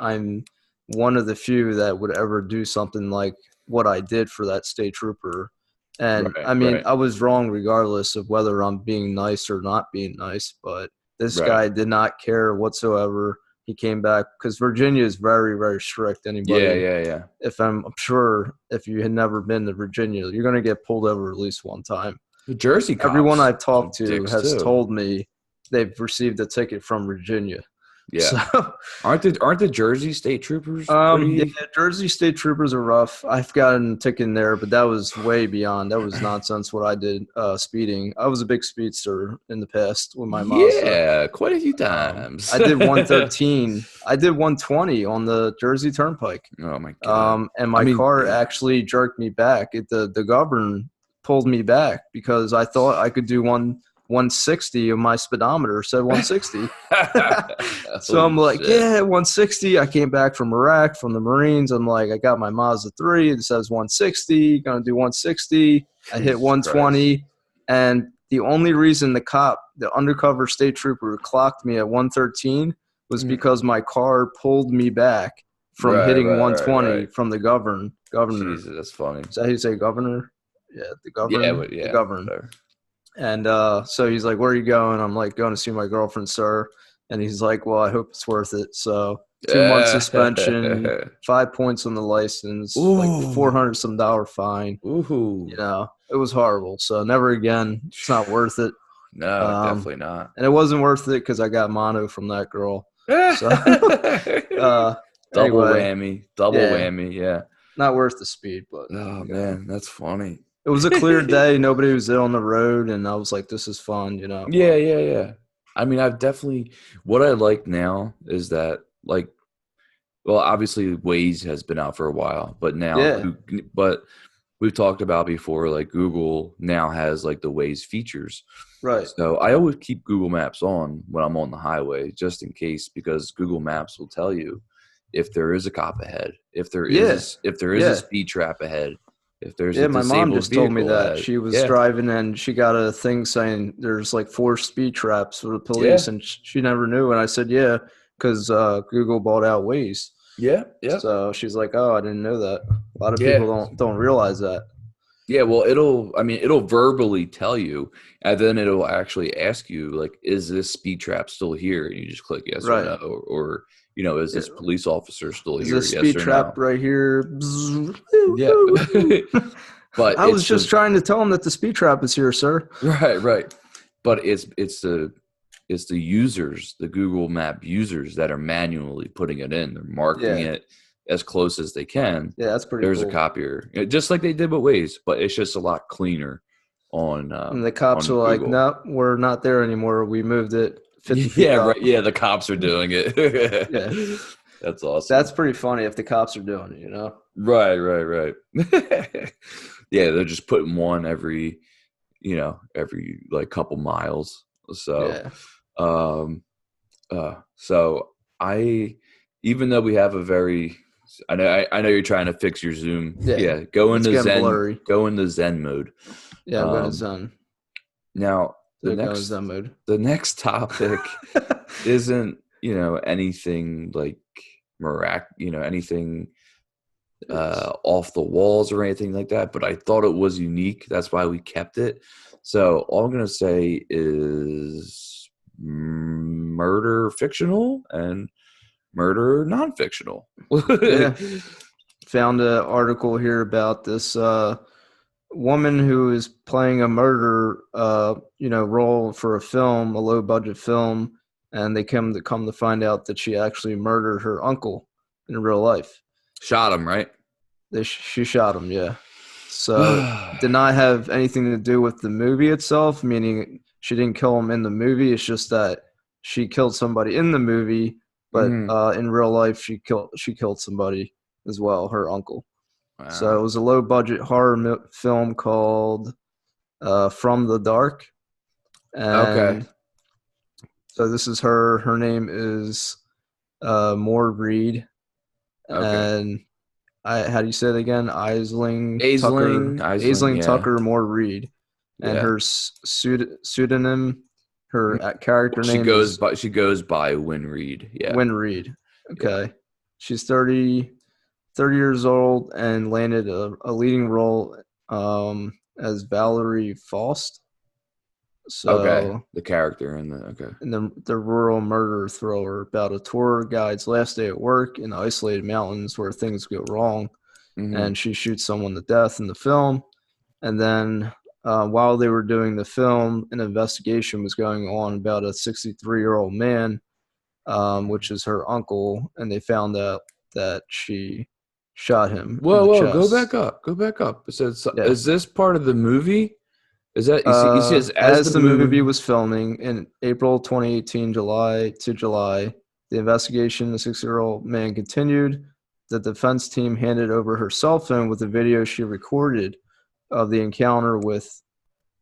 one of the few that would ever do something like what I did for that state trooper. And I was wrong regardless of whether I'm being nice or not being nice, but this guy did not care whatsoever. He came back because Virginia is very, very strict. Anybody, yeah. I'm sure if you had never been to Virginia, you're going to get pulled over at least one time. The Jersey cops, everyone I've talked to has told me they've received a ticket from Virginia. Yeah. So, Aren't the Jersey State Troopers yeah, pretty? Jersey State Troopers are rough. I've gotten a ticket in there, but that was way beyond. That was nonsense what I did speeding. I was a big speedster in the past with my Mazda. Yeah, quite a few times. I did 113. I did 120 on the Jersey Turnpike. Oh my god! And I my mean, car yeah. actually jerked me back. The governor pulled me back because I thought I could do 160 and my speedometer said 160. So I'm Holy like, shit! yeah, 160. I came back from Iraq from the Marines. I'm like, I got my Mazda 3. It says 160. Gonna do 160. I hit Jesus Christ. 120, and the only reason the undercover state trooper, clocked me at 113 was because my car pulled me back from hitting 120 Right. from the governor. Jesus, that's funny. Is that how you say governor? Yeah, the Yeah, governor. but yeah, The governor. whatever. And so he's like, where are you going? I'm like, going to see my girlfriend, sir. And he's like, well, I hope it's worth it. So 2 months suspension, 5 points on the license, like Ooh. $400 some fine. Ooh. You know, it was horrible. So never again. It's not worth it. No, definitely not. And it wasn't worth it because I got mono from that girl. So Double anyway, whammy. Double whammy. Yeah. not worth the speed, but Oh man, that's funny. it was a clear day. Nobody was there on the road, and I was like, "This is fun," you know. Yeah. I mean, I've definitely what I like now is that like, well, obviously Waze has been out for a while, but now, but we've talked about before, like Google now has like the Waze features. Right. So I always keep Google Maps on when I'm on the highway, just in case, because Google Maps will tell you if there is a cop ahead, if there is a speed trap ahead, if there's a my mom just told me that ahead. she was driving and she got a thing saying there's like 4 speed traps for the police, and she never knew. And I said, yeah, because Google bought out Waze. Yeah. So she's like, oh, I didn't know that. A lot of people don't realize that. Yeah, well, it'll verbally tell you, and then it'll actually ask you, like, is this speed trap still here? And you just click yes or no, or you know, is this police officer still here? Is this speed trap right here? Yeah. But I was just trying to tell him that the speed trap is here, sir. Right. But it's the users, the Google Map users, that are manually putting it in. They're marking it as close as they can. Yeah, that's pretty There's cool. a copier, just like they did with Waze, but it's just a lot cleaner on and the cops are like, no, we're not there anymore. We moved it 50 feet up. Right. Yeah, the cops are doing it. Yeah. That's awesome. That's pretty funny if the cops are doing it, you know? Right. Yeah, they're just putting one every like couple miles. So, so even though we have a very, I know you're trying to fix your Zoom. Yeah, go into Zen. Blurry. Go into Zen mode. Yeah, I'm going to Zen. Now the next topic isn't anything like anything off the walls or anything like that, but I thought it was unique. That's why we kept it. So all I'm gonna say is murder fictional and murder non-fictional. Found an article here about this woman who is playing a murder role for a film, a low budget film, and they come to find out that she actually murdered her uncle in real life. Shot him, right? She shot him, yeah. So did not have anything to do with the movie itself, meaning she didn't kill him in the movie. It's just that she killed somebody in the movie, but in real life she killed somebody as well, her uncle. Wow. So it was a low budget horror film called From the Dark. And so this is her. Her name is Moore Reed. And how do you say it again? Aisling Tucker Moore Reed. And her pseudonym, her character name she goes by Win Reed. Yeah. Win Reed. Okay. Yeah. She's 30 years old and landed a leading role as Valerie Faust. So the character in the rural murder thriller about a tour guide's last day at work in the isolated mountains where things go wrong, and she shoots someone to death in the film. And then while they were doing the film, an investigation was going on about a 63-year-old man which is her uncle, and they found out that she shot him in the Whoa, go back chest. up. Go back up. It says, Yeah. is this part of the movie? Is that you see as As the the movie movie? was filming in April 2018, July to July, the investigation of the 6-year-old man continued. The defense team handed over her cell phone with the video she recorded of the encounter with,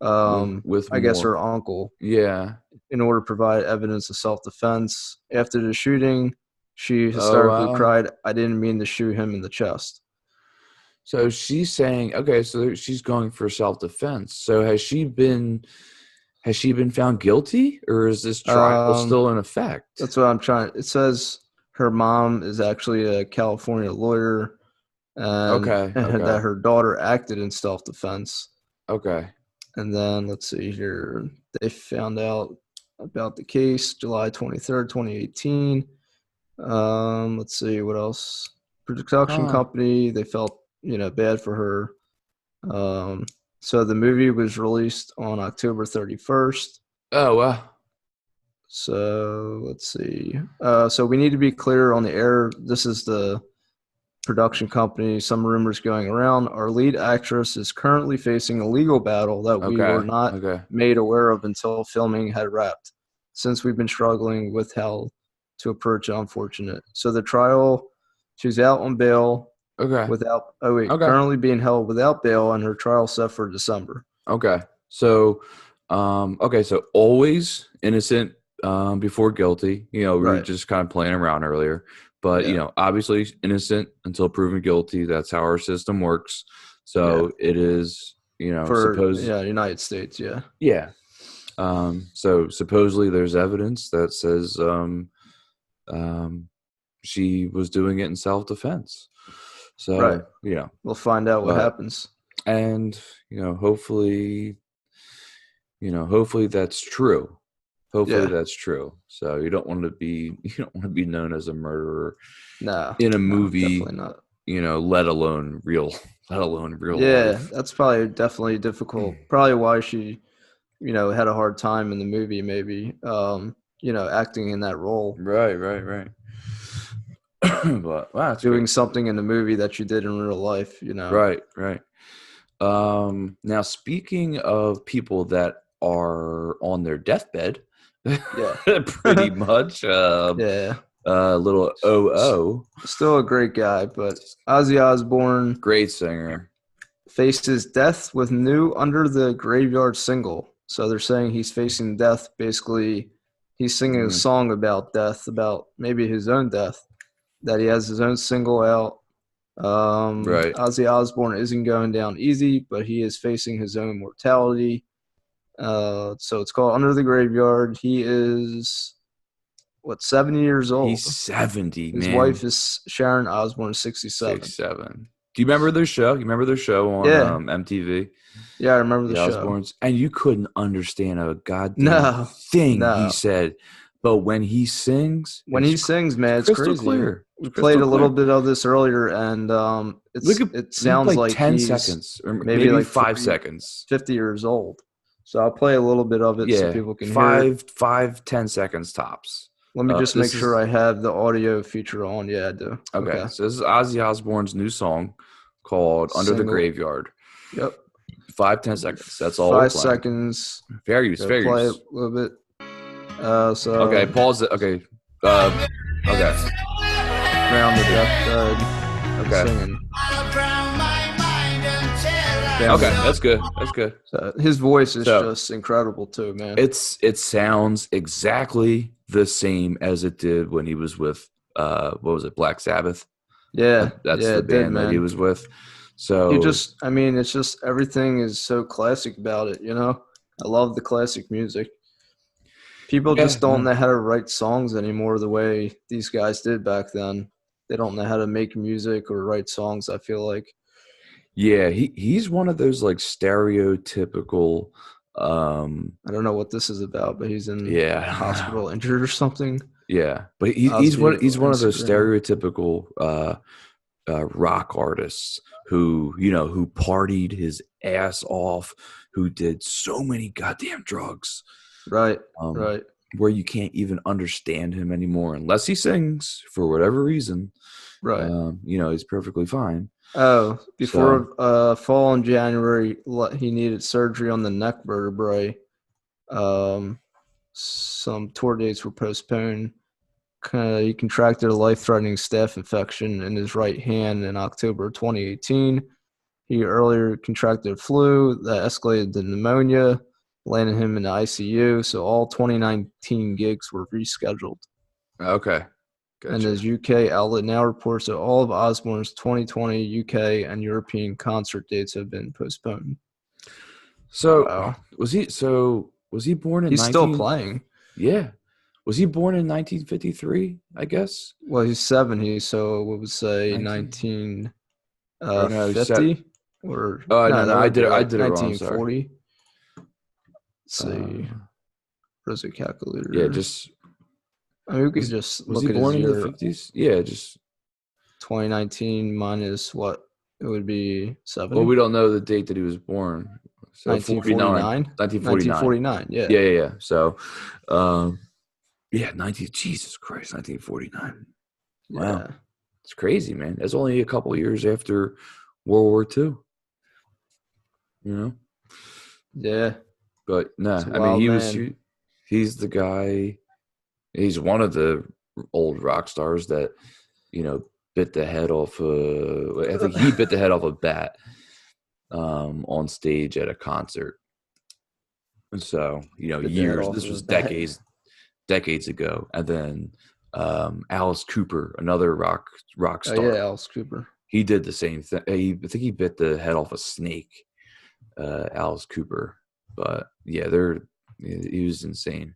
With I guess, her more. uncle Yeah. in order to provide evidence of self-defense. After the shooting, she Oh hysterically wow. cried, "I didn't mean to shoot him in the chest." So she's saying, okay, so she's going for self-defense. So has she been found guilty, or is this trial Um, still in effect? that's what I'm trying. It says her mom is actually a California lawyer, and, Okay, and okay, that her daughter acted in self-defense. okay. And then let's see here. They found out about the case July 23rd, 2018. Let's see what else. Production Huh. company, they felt, bad for her. So the movie was released on October 31st. Oh well. So let's see. So we need to be clear on the air. This is the production company. Some rumors going around. Our lead actress is currently facing a legal battle that we were Okay, not okay, made aware of until filming had wrapped, since we've been struggling with how to approach it. Unfortunate. So the trial, she's out on bail okay, without, oh wait, okay, currently being held without bail, and her trial set for December. okay. So, okay, so always innocent before guilty. We were Right. just kind of playing around earlier, but Yeah. obviously innocent until proven guilty. That's how our system works. Yeah. So it is, For suppose, United States. Yeah. yeah. So supposedly there's evidence that says um, she was doing it in self-defense. Right. So, We'll find out what but happens. and hopefully that's true. Hopefully Yeah. that's true. So you don't want to be known as a murderer No. in a No. movie, Definitely not. let alone real let alone real Yeah, life. that's probably definitely difficult. Probably why she, had a hard time in the movie, maybe, acting in that role, Right, right, right. But wow, that's doing good. something in the movie that you did in real life. Right, right. Now speaking of people that are on their deathbed, Yeah. pretty much, Yeah. little S- OO, Still a great guy, but Ozzy Osbourne great singer. faces death with new Under the Graveyard single. So they're saying he's facing death. Basically, he's singing a Mm, song about death, about maybe his own death, that he has his own single out. right. Ozzy Osbourne isn't going down easy, but he is facing his own mortality. So it's called Under the Graveyard. He is, 70 years He's old. 70, His wife man. is Sharon Osbourne, 67. 6'7". Do you remember their show? You remember their show on Yeah. MTV? Yeah, I remember The the show. Osbournes, and you couldn't understand a goddamn No, thing he no. said, but when he sings, When he sings, man, it's it's crystal crazy. clear. It's We played crystal a little clear. bit of this earlier, and it We could sounds play like 10 he's seconds or maybe maybe like 5 40, seconds. 50 years old. So I'll play a little bit of it so Yeah, people can hear it. 10 seconds tops. Let me just make This sure is I have the audio feature on. Yeah, I do. okay. Okay. So this is Ozzy Osbourne's new song called "Under the Single. Graveyard." Yep. 5-10 seconds. That's all we're Five playing. seconds. Fair use. Go Fair play a use. little bit. Okay, So pause it. Okay. Okay. Drown the Deathbed Okay. singing. Okay. That's good. That's good. So his voice is So just incredible too, man. it sounds exactly the same as it did when he was with what was it, Black Sabbath? Yeah, That's yeah, the it did, band that he man. was with. You So just, I mean, it's just everything is so classic about it. I love the classic music. People yeah, just don't no. know how to write songs anymore the way these guys did back then. They don't know how to make music or write songs, I feel like. Yeah, he's one of those like stereotypical I don't know what this is about, but he's in yeah, I don't know. hospital injured or something. Yeah, but Ozzy he's one of those Instagram. stereotypical rock artists who partied his ass off, who did so many goddamn drugs. Right, Um, right. where you can't even understand him anymore unless he sings for whatever reason. Right. He's perfectly fine. Oh, before So, fall in January, he needed surgery on the neck vertebrae. Some tour dates were postponed. He contracted a life-threatening staph infection in his right hand in October 2018. He earlier contracted flu that escalated to pneumonia, landing him in the ICU. So all 2019 gigs were rescheduled. okay. And Gotcha. his UK outlet now reports that all of Osbourne's 2020 UK and European concert dates have been postponed. So Wow. was he born in He's still playing. Yeah. Was he born in 1953, I guess? Well, he's 70, so we would say 19 or no, 1950 or Oh, no, no, that I would did be it. I like did it wrong. Sorry. 1940. Let's see. Uh, Where's the calculator? yeah, just I mean, we could just was look he at his born in the year. 50s? Yeah, just 2019 minus what? It would be 70. well, we don't know the date that he was born. So 1949. 1949. 1949. Yeah. Yeah. So, yeah, 19. Jesus Christ, 1949. Wow, Yeah. it's crazy, man. That's only a couple of years after World War II. Yeah. But no, It's a I mean, wild man. he's the guy. He's one of the old rock stars that bit the head off. I think he bit the head off a bat on stage at a concert. And so Bit the head years. off This of a was bat. decades ago. And then Alice Cooper, another rock Oh star. yeah, Alice Cooper. He did the same thing. I think he bit the head off a snake. Alice Cooper, but yeah, he was insane.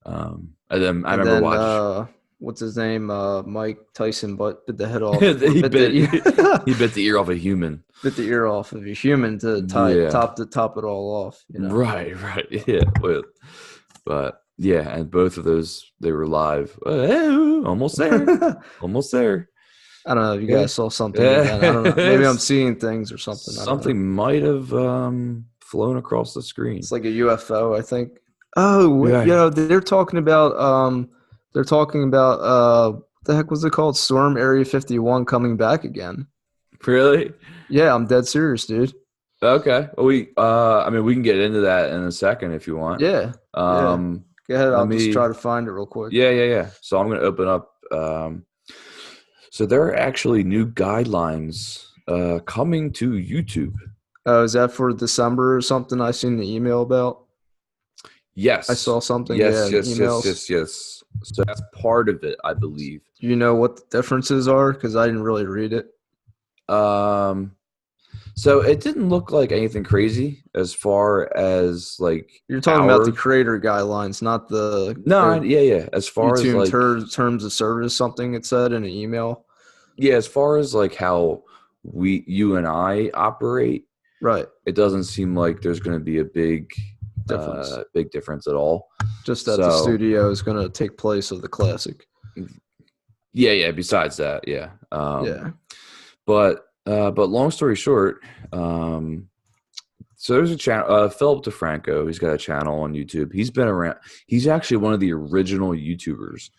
And then I remember watching. What's his name? Mike Tyson, but bit the head off. he Bit bit the ear off a human. Bit the ear off of a human to top it all off. Right, yeah. But yeah, and both of those they were live. Almost there, almost there. I don't know if you guys saw something again. I don't know. Maybe I'm seeing things or something. Something might have flown across the screen. It's like a UFO, I think. Oh, yeah. They're talking about what the heck was it called? Storm Area 51 coming back again. Really? Yeah, I'm dead serious, dude. Okay. Well, I mean, we can get into that in a second if you want. Yeah. Go ahead. I'll just try to find it real quick. Yeah. So I'm going to open up. So there are actually new guidelines coming to YouTube. Oh, is that for December or something? I seen the email about. Yes. I saw something. Yes. So that's part of it, I believe. Do you know what the differences are? Because I didn't really read it. So it didn't look like anything crazy as far as like you're talking about the creator guidelines, not the yeah. As far YouTube as like terms of service, something it said in an email. Yeah, as far as like how you and I operate, right? It doesn't seem like there's going to be a big difference at all. Just that the studio is going to take place of the classic. Yeah. Besides that, yeah. But long story short, so there's a channel, Philip DeFranco. He's got a channel on YouTube. He's been around. He's actually one of the original YouTubers.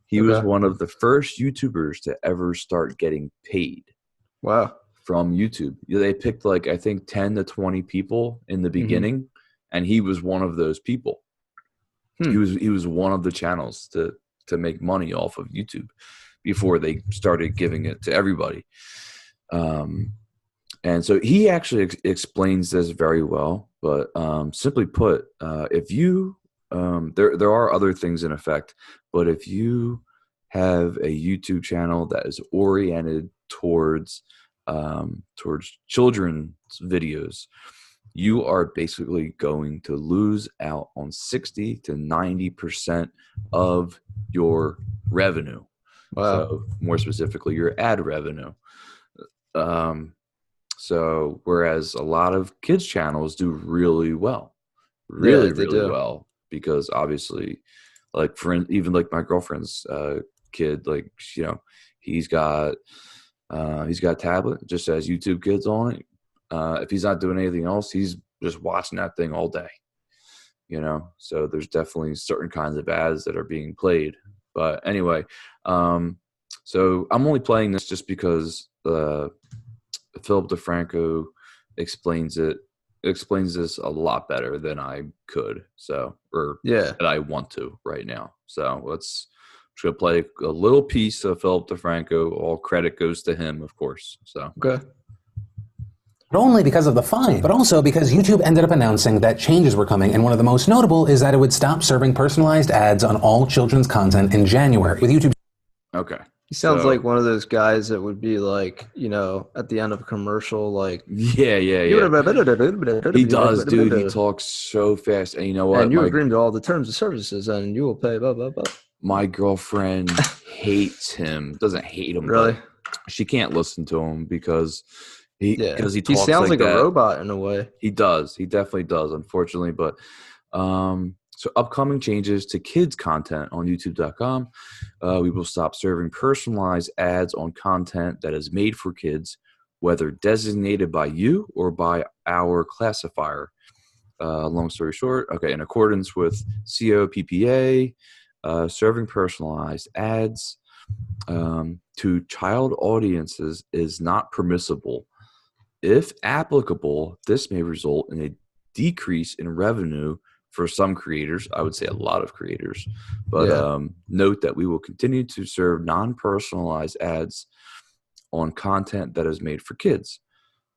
He was one of the first YouTubers to ever start getting paid. Wow. From YouTube. They picked like, I think 10 to 20 people in the beginning, and he was one of those people. He was one of the channels to make money off of YouTube before they started giving it to everybody. And so he actually explains this very well, but simply put, if you there are other things in effect, but if you have a YouTube channel that is oriented towards children's videos, you are basically going to lose out on 60 to 90% of your revenue. Wow. So more specifically, your ad revenue. So whereas a lot of kids channels do really well, really well, because obviously, like even like my girlfriend's kid, like he's got a tablet, just has YouTube Kids on it. If he's not doing anything else, he's just watching that thing all day. you know, so there's definitely certain kinds of ads that are being played. But anyway, so I'm only playing this just because Philip DeFranco explains this a lot better than I could. So, or that I want to right now. So let's just gonna play a little piece of Philip DeFranco. All credit goes to him, of course. So Okay. Not only because of the fine, but also because YouTube ended up announcing that changes were coming, and one of the most notable is that it would stop serving personalized ads on all children's content in January. With YouTube. Okay. He sounds like one of those guys that would be like, you know, at the end of a commercial, like yeah. He does, dude. He talks so fast, and you know what? And you agree to all the terms of services, and you will pay. Blah blah blah. My girlfriend hates him. Doesn't hate him, really. But she can't listen to him because he talks sounds like that. A robot in a way. He does. He definitely does, unfortunately. But so upcoming changes to kids content on youtube.com. We will stop serving personalized ads on content that is made for kids, whether designated by you or by our classifier. Long story short, okay, in accordance with COPPA, serving personalized ads to child audiences is not permissible. If applicable, this may result in a decrease in revenue for some creators. I would say a lot of creators. But note that we will continue to serve non-personalized ads on content that is made for kids.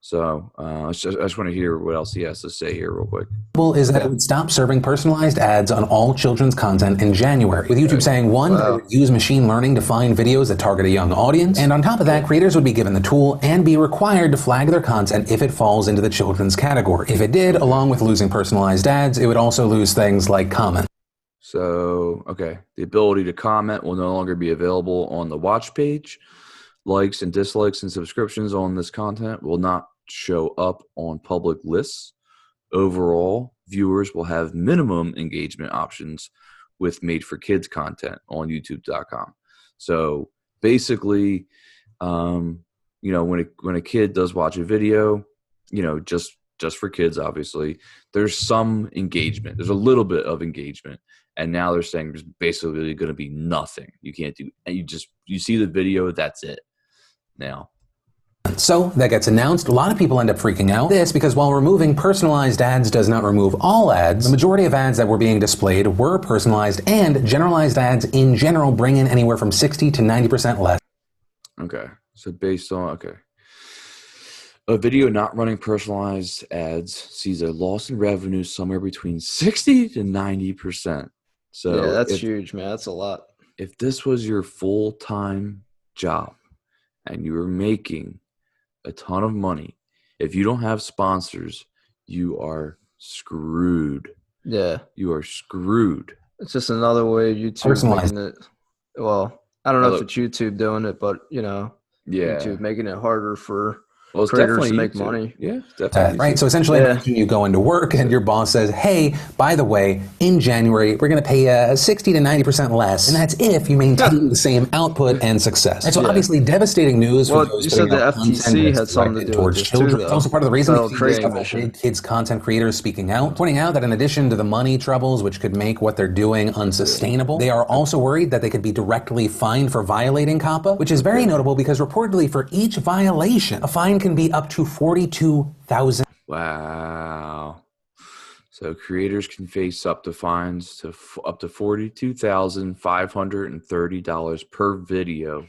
So I just want to hear what else he has to say here real quick. Is that it would stop serving personalized ads on all children's content in January, with YouTube saying, one, that it would use machine learning to find videos that target a young audience, and on top of that, creators would be given the tool and be required to flag their content if it falls into the children's category. If it did, along with losing personalized ads, it would also lose things like comment. So, okay, the ability to comment will no longer be available on the watch page. Likes and dislikes and subscriptions on this content will not show up on public lists. Overall, viewers will have minimum engagement options with made for kids content on youtube.com. So basically, you know, when a kid does watch a video, you know, just for kids, obviously, there's some engagement. There's a little bit of engagement. And now they're saying there's basically going to be nothing. You can't do, and you see the video, that's it. Now. So that gets announced. A lot of people end up freaking out. This because while removing personalized ads does not remove all ads, the majority of ads that were being displayed were personalized, and generalized ads in general bring in anywhere from 60 to 90% less. Okay. So based on, a video not running personalized ads sees a loss in revenue somewhere between 60 to 90%. So yeah, that's huge, man. That's a lot. If this was your full-time job, and you were making a ton of money, if you don't have sponsors, you are screwed. Yeah. You are screwed. It's just another way YouTube making it. Well, I don't know if it's YouTube doing it, but, you know, YouTube making it harder for creators to make money. Yeah, definitely. Right. So essentially, imagine you go into work and your boss says, hey, by the way, in January, we're going to pay 60 to 90% less. And that's if you maintain the same output and success. And so obviously devastating news for those you said the FTC had something to do towards with this children. too, It's also part of the reason that kids content creators speaking out, pointing out that in addition to the money troubles, which could make what they're doing unsustainable, they are also worried that they could be directly fined for violating COPPA, which is very notable because reportedly for each violation, a fine can be up to $42,000. Wow. So creators can face up to fines to up to $42,530 per video.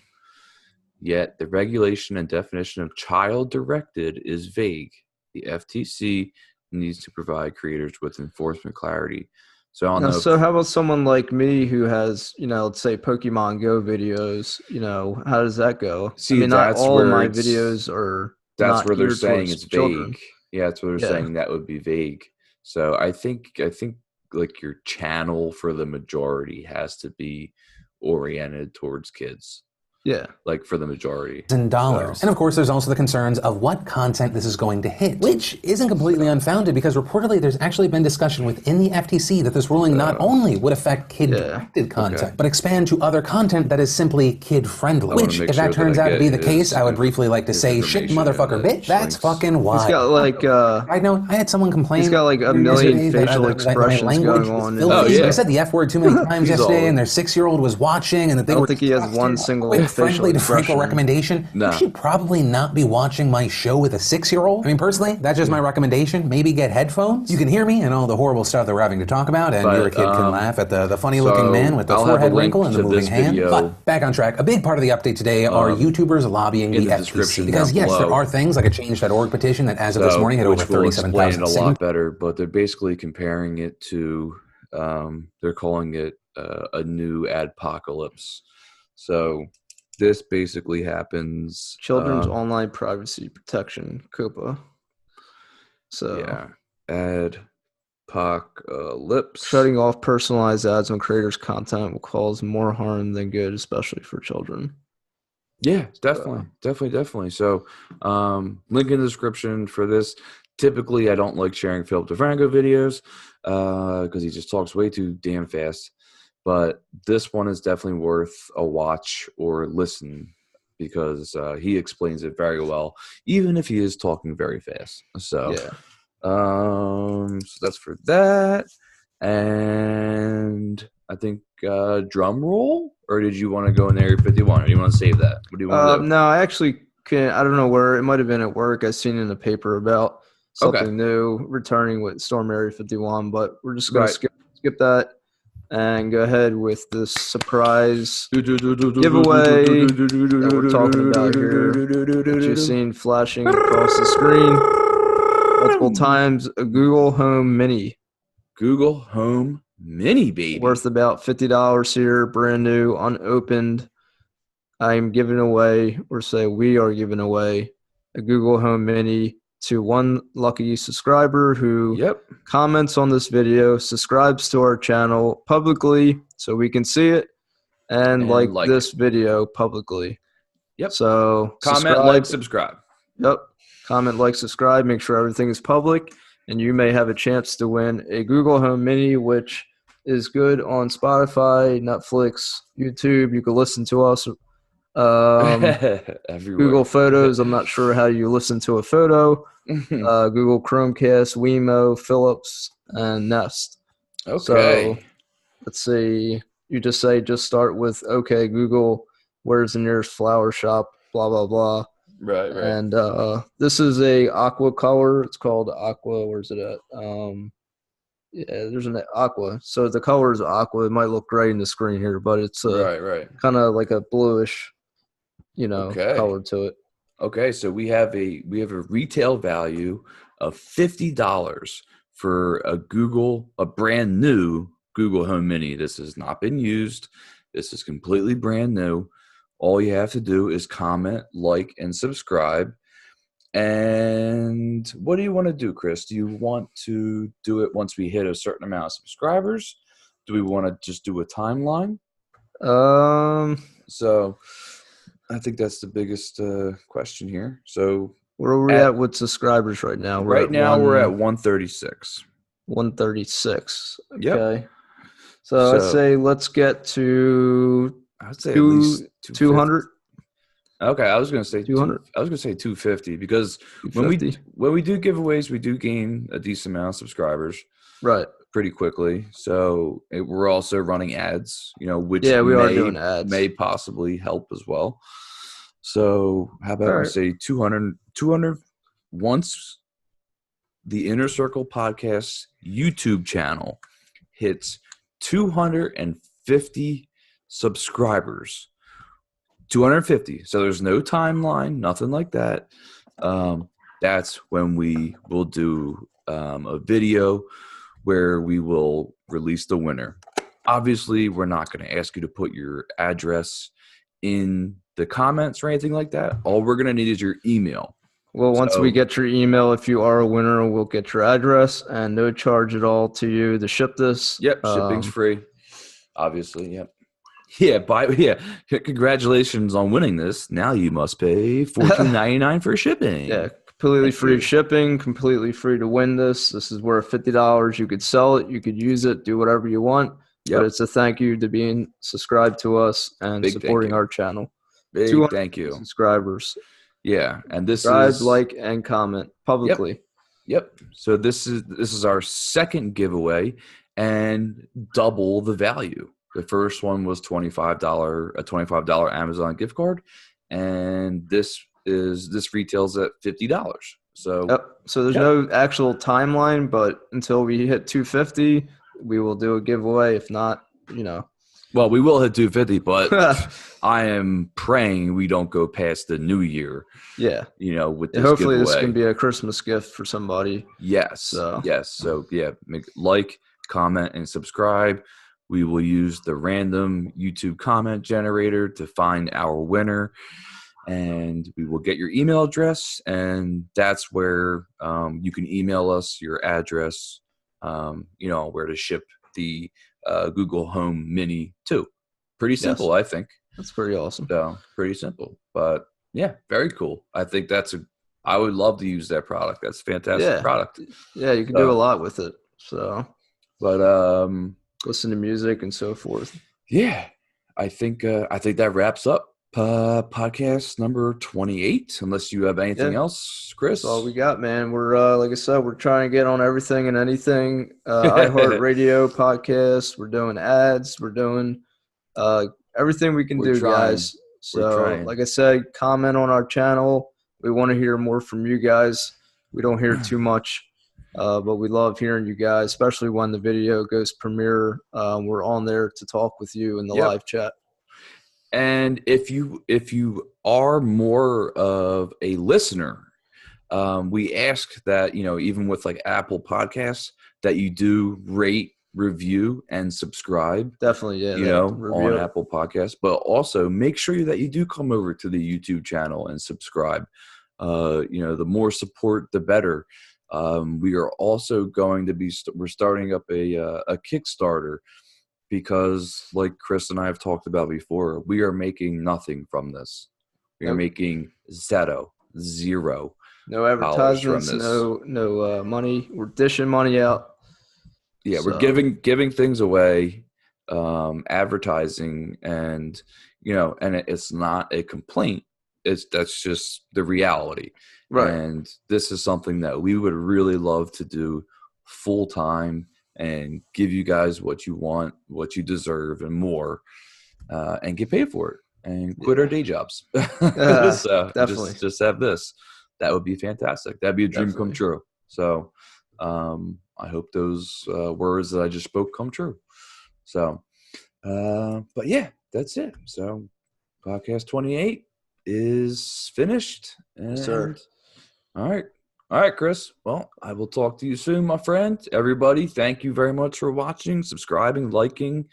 Yet the regulation and definition of child directed is vague. The FTC needs to provide creators with enforcement clarity. So I don't know. So how about someone like me who has, you know, let's say Pokemon Go videos, you know, how does that go? See, I mean, not all of my videos are That's where they're saying it's children. vague. Yeah, that's where they're saying that would be vague. So I think like your channel for the majority has to be oriented towards kids. Yeah. Like for the majority. And dollars. And of course, there's also the concerns of what content this is going to hit, which isn't completely unfounded because reportedly there's actually been discussion within the FTC that this ruling not only would affect kid-directed content, but expand to other content that is simply kid-friendly. Which, if that turns out to be the case, I would briefly like to say, shit, motherfucker, bitch, that's fucking wild. He's got like, I know, I had someone complain. He's got like a million facial expressions going on. Oh, yeah. I said the F word too many times yesterday, and their 6-year-old was watching, and that they were. I don't think he has one single facial expression. Recommendation. You should probably not be watching my show with a 6-year-old. I mean, personally, that's just my recommendation. Maybe get headphones. You can hear me and all the horrible stuff that we're having to talk about, and your kid can laugh at the funny-looking man with the forehead wrinkle and the moving hand. But back on track, a big part of the update today are YouTubers lobbying the FTC. Because yes, there are things like a change.org petition that as of this morning had over 37,000 signatures. A lot better, but they're basically comparing it to, they're calling it a new adpocalypse. So this basically happens. Children's Online Privacy Protection, COPA. So yeah, adpocalypse. Shutting off personalized ads on creators' content will cause more harm than good, especially for children. Yeah, definitely. So, link in the description for this. Typically, I don't like sharing Philip DeFranco videos because he just talks way too damn fast. But this one is definitely worth a watch or listen because he explains it very well, even if he is talking very fast. So, so that's for that. And I think drum roll, or did you want to go in Area 51, or do you want to save that? What do you want to do? No, I actually can't. I don't know where. It might have been at work. I seen in the paper about something new returning with Storm Area 51, but we're just going to skip that and go ahead with this surprise giveaway that we're talking about here, that you've seen flashing across the screen multiple times. A Google Home Mini. Google Home Mini, baby. Worth about $50 here, brand new, unopened. I'm giving away, or say we are giving away, a Google Home Mini to one lucky subscriber who comments on this video, subscribes to our channel publicly so we can see it, and like this video publicly. So comment, like, subscribe. Comment, like, subscribe. Make sure everything is public, and you may have a chance to win a Google Home Mini, which is good on Spotify, Netflix, YouTube. You can listen to us. Google Photos. I'm not sure how you listen to a photo. Google Chromecast, Wemo, Philips, and Nest. So let's see. You just start with Google, where's the nearest flower shop? Blah blah blah. Right. And this is a aqua color. It's called aqua. Where's it at? There's an aqua. So the color is aqua. It might look gray in the screen here, but it's kind of like a bluish, color to it. Okay, so we have a retail value of $50 for a brand new Google Home Mini. This has not been used. This is completely brand new. All you have to do is comment, like, and subscribe. And what do you want to do, Chris? Do you want to do it once we hit a certain amount of subscribers? Do we want to just do a timeline? So I think that's the biggest question here. So where are we at with subscribers right now? We're at 136. 136. Okay. So I'd say let's get to at least 200. Okay, I was going to say 200. I was going to say 250 because when we do giveaways, we do gain a decent amount of subscribers. Right. Pretty quickly. So we're also running ads, which we are doing ads. May possibly help as well. So how about we say 200 once the Inner Circle Podcast YouTube channel hits 250 subscribers. 250. So there's no timeline, nothing like that. That's when we will do a video where we will release the winner. Obviously, we're not going to ask you to put your address in the comments or anything like that. All we're going to need is your email. Well, once we get your email, if you are a winner, we'll get your address and no charge at all to you to ship this. Yep, shipping's free. Obviously, yep. Congratulations on winning this. Now you must pay $14.99 for shipping. Yeah, completely free shipping, completely free to win this. This is worth $50. You could sell it, you could use it, do whatever you want. But it's a thank you to being subscribed to us and supporting our channel. Big thank you. Subscribers. Yeah, and this subscribe, is like, and comment publicly. Yep. So this is our second giveaway and double the value. The first one was a $25 Amazon gift card, and this retails at $50. So So there's no actual timeline, but until we hit 250, we will do a giveaway. If not, well, we will hit 250, but I am praying we don't go past the new year. Yeah. With this hopefully giveaway. This can be a Christmas gift for somebody. Yes. Yes. So like, comment, and subscribe. We will use the random YouTube comment generator to find our winner, and we will get your email address, and that's where you can email us your address, where to ship the Google Home Mini to. Pretty simple, I think. That's pretty awesome. So pretty simple, but yeah, very cool. I think I would love to use that product. That's a fantastic product. Yeah, you can do a lot with it. So, but listen to music and so forth. Yeah, I think that wraps up podcast number 28. Unless you have anything else, Chris. That's all we got, man. We're like I said, we're trying to get on everything and anything. iHeartRadio podcast. We're doing ads. We're doing everything we can do, guys. So, like I said, comment on our channel. We want to hear more from you guys. We don't hear too much, but we love hearing you guys, especially when the video goes premiere. We're on there to talk with you in the live chat. And if you are more of a listener, we ask that, even with like Apple Podcasts, that you do rate, review, and subscribe. Definitely, on Apple Podcasts. But also make sure that you do come over to the YouTube channel and subscribe. The more support, the better. We are also going to be we're starting up a Kickstarter, because like Chris and I have talked about before, we are making nothing from this. We are making zero no advertisements, no money. We're dishing money out. Yeah, we're giving things away, advertising, and and it's not a complaint. That's just the reality. Right. And this is something that we would really love to do full time and give you guys what you want, what you deserve, and more, and get paid for it and quit our day jobs. So definitely. Just have this. That would be fantastic. That'd be a dream come true. So I hope those words that I just spoke come true. So, but yeah, that's it. So podcast 28 is finished. Yes, sir. All right, Chris. Well, I will talk to you soon, my friend. Everybody, thank you very much for watching, subscribing, liking,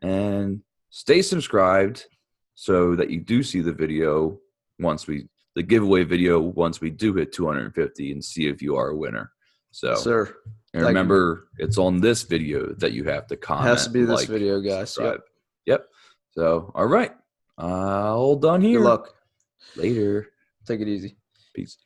and stay subscribed so that you do see the video the giveaway video once we do hit 250 and see if you are a winner. So, yes, sir. And remember, it's on this video that you have to comment. It has to be this video, guys. Yep. So, all right. All done here. Good luck. Later. Take it easy. Peace.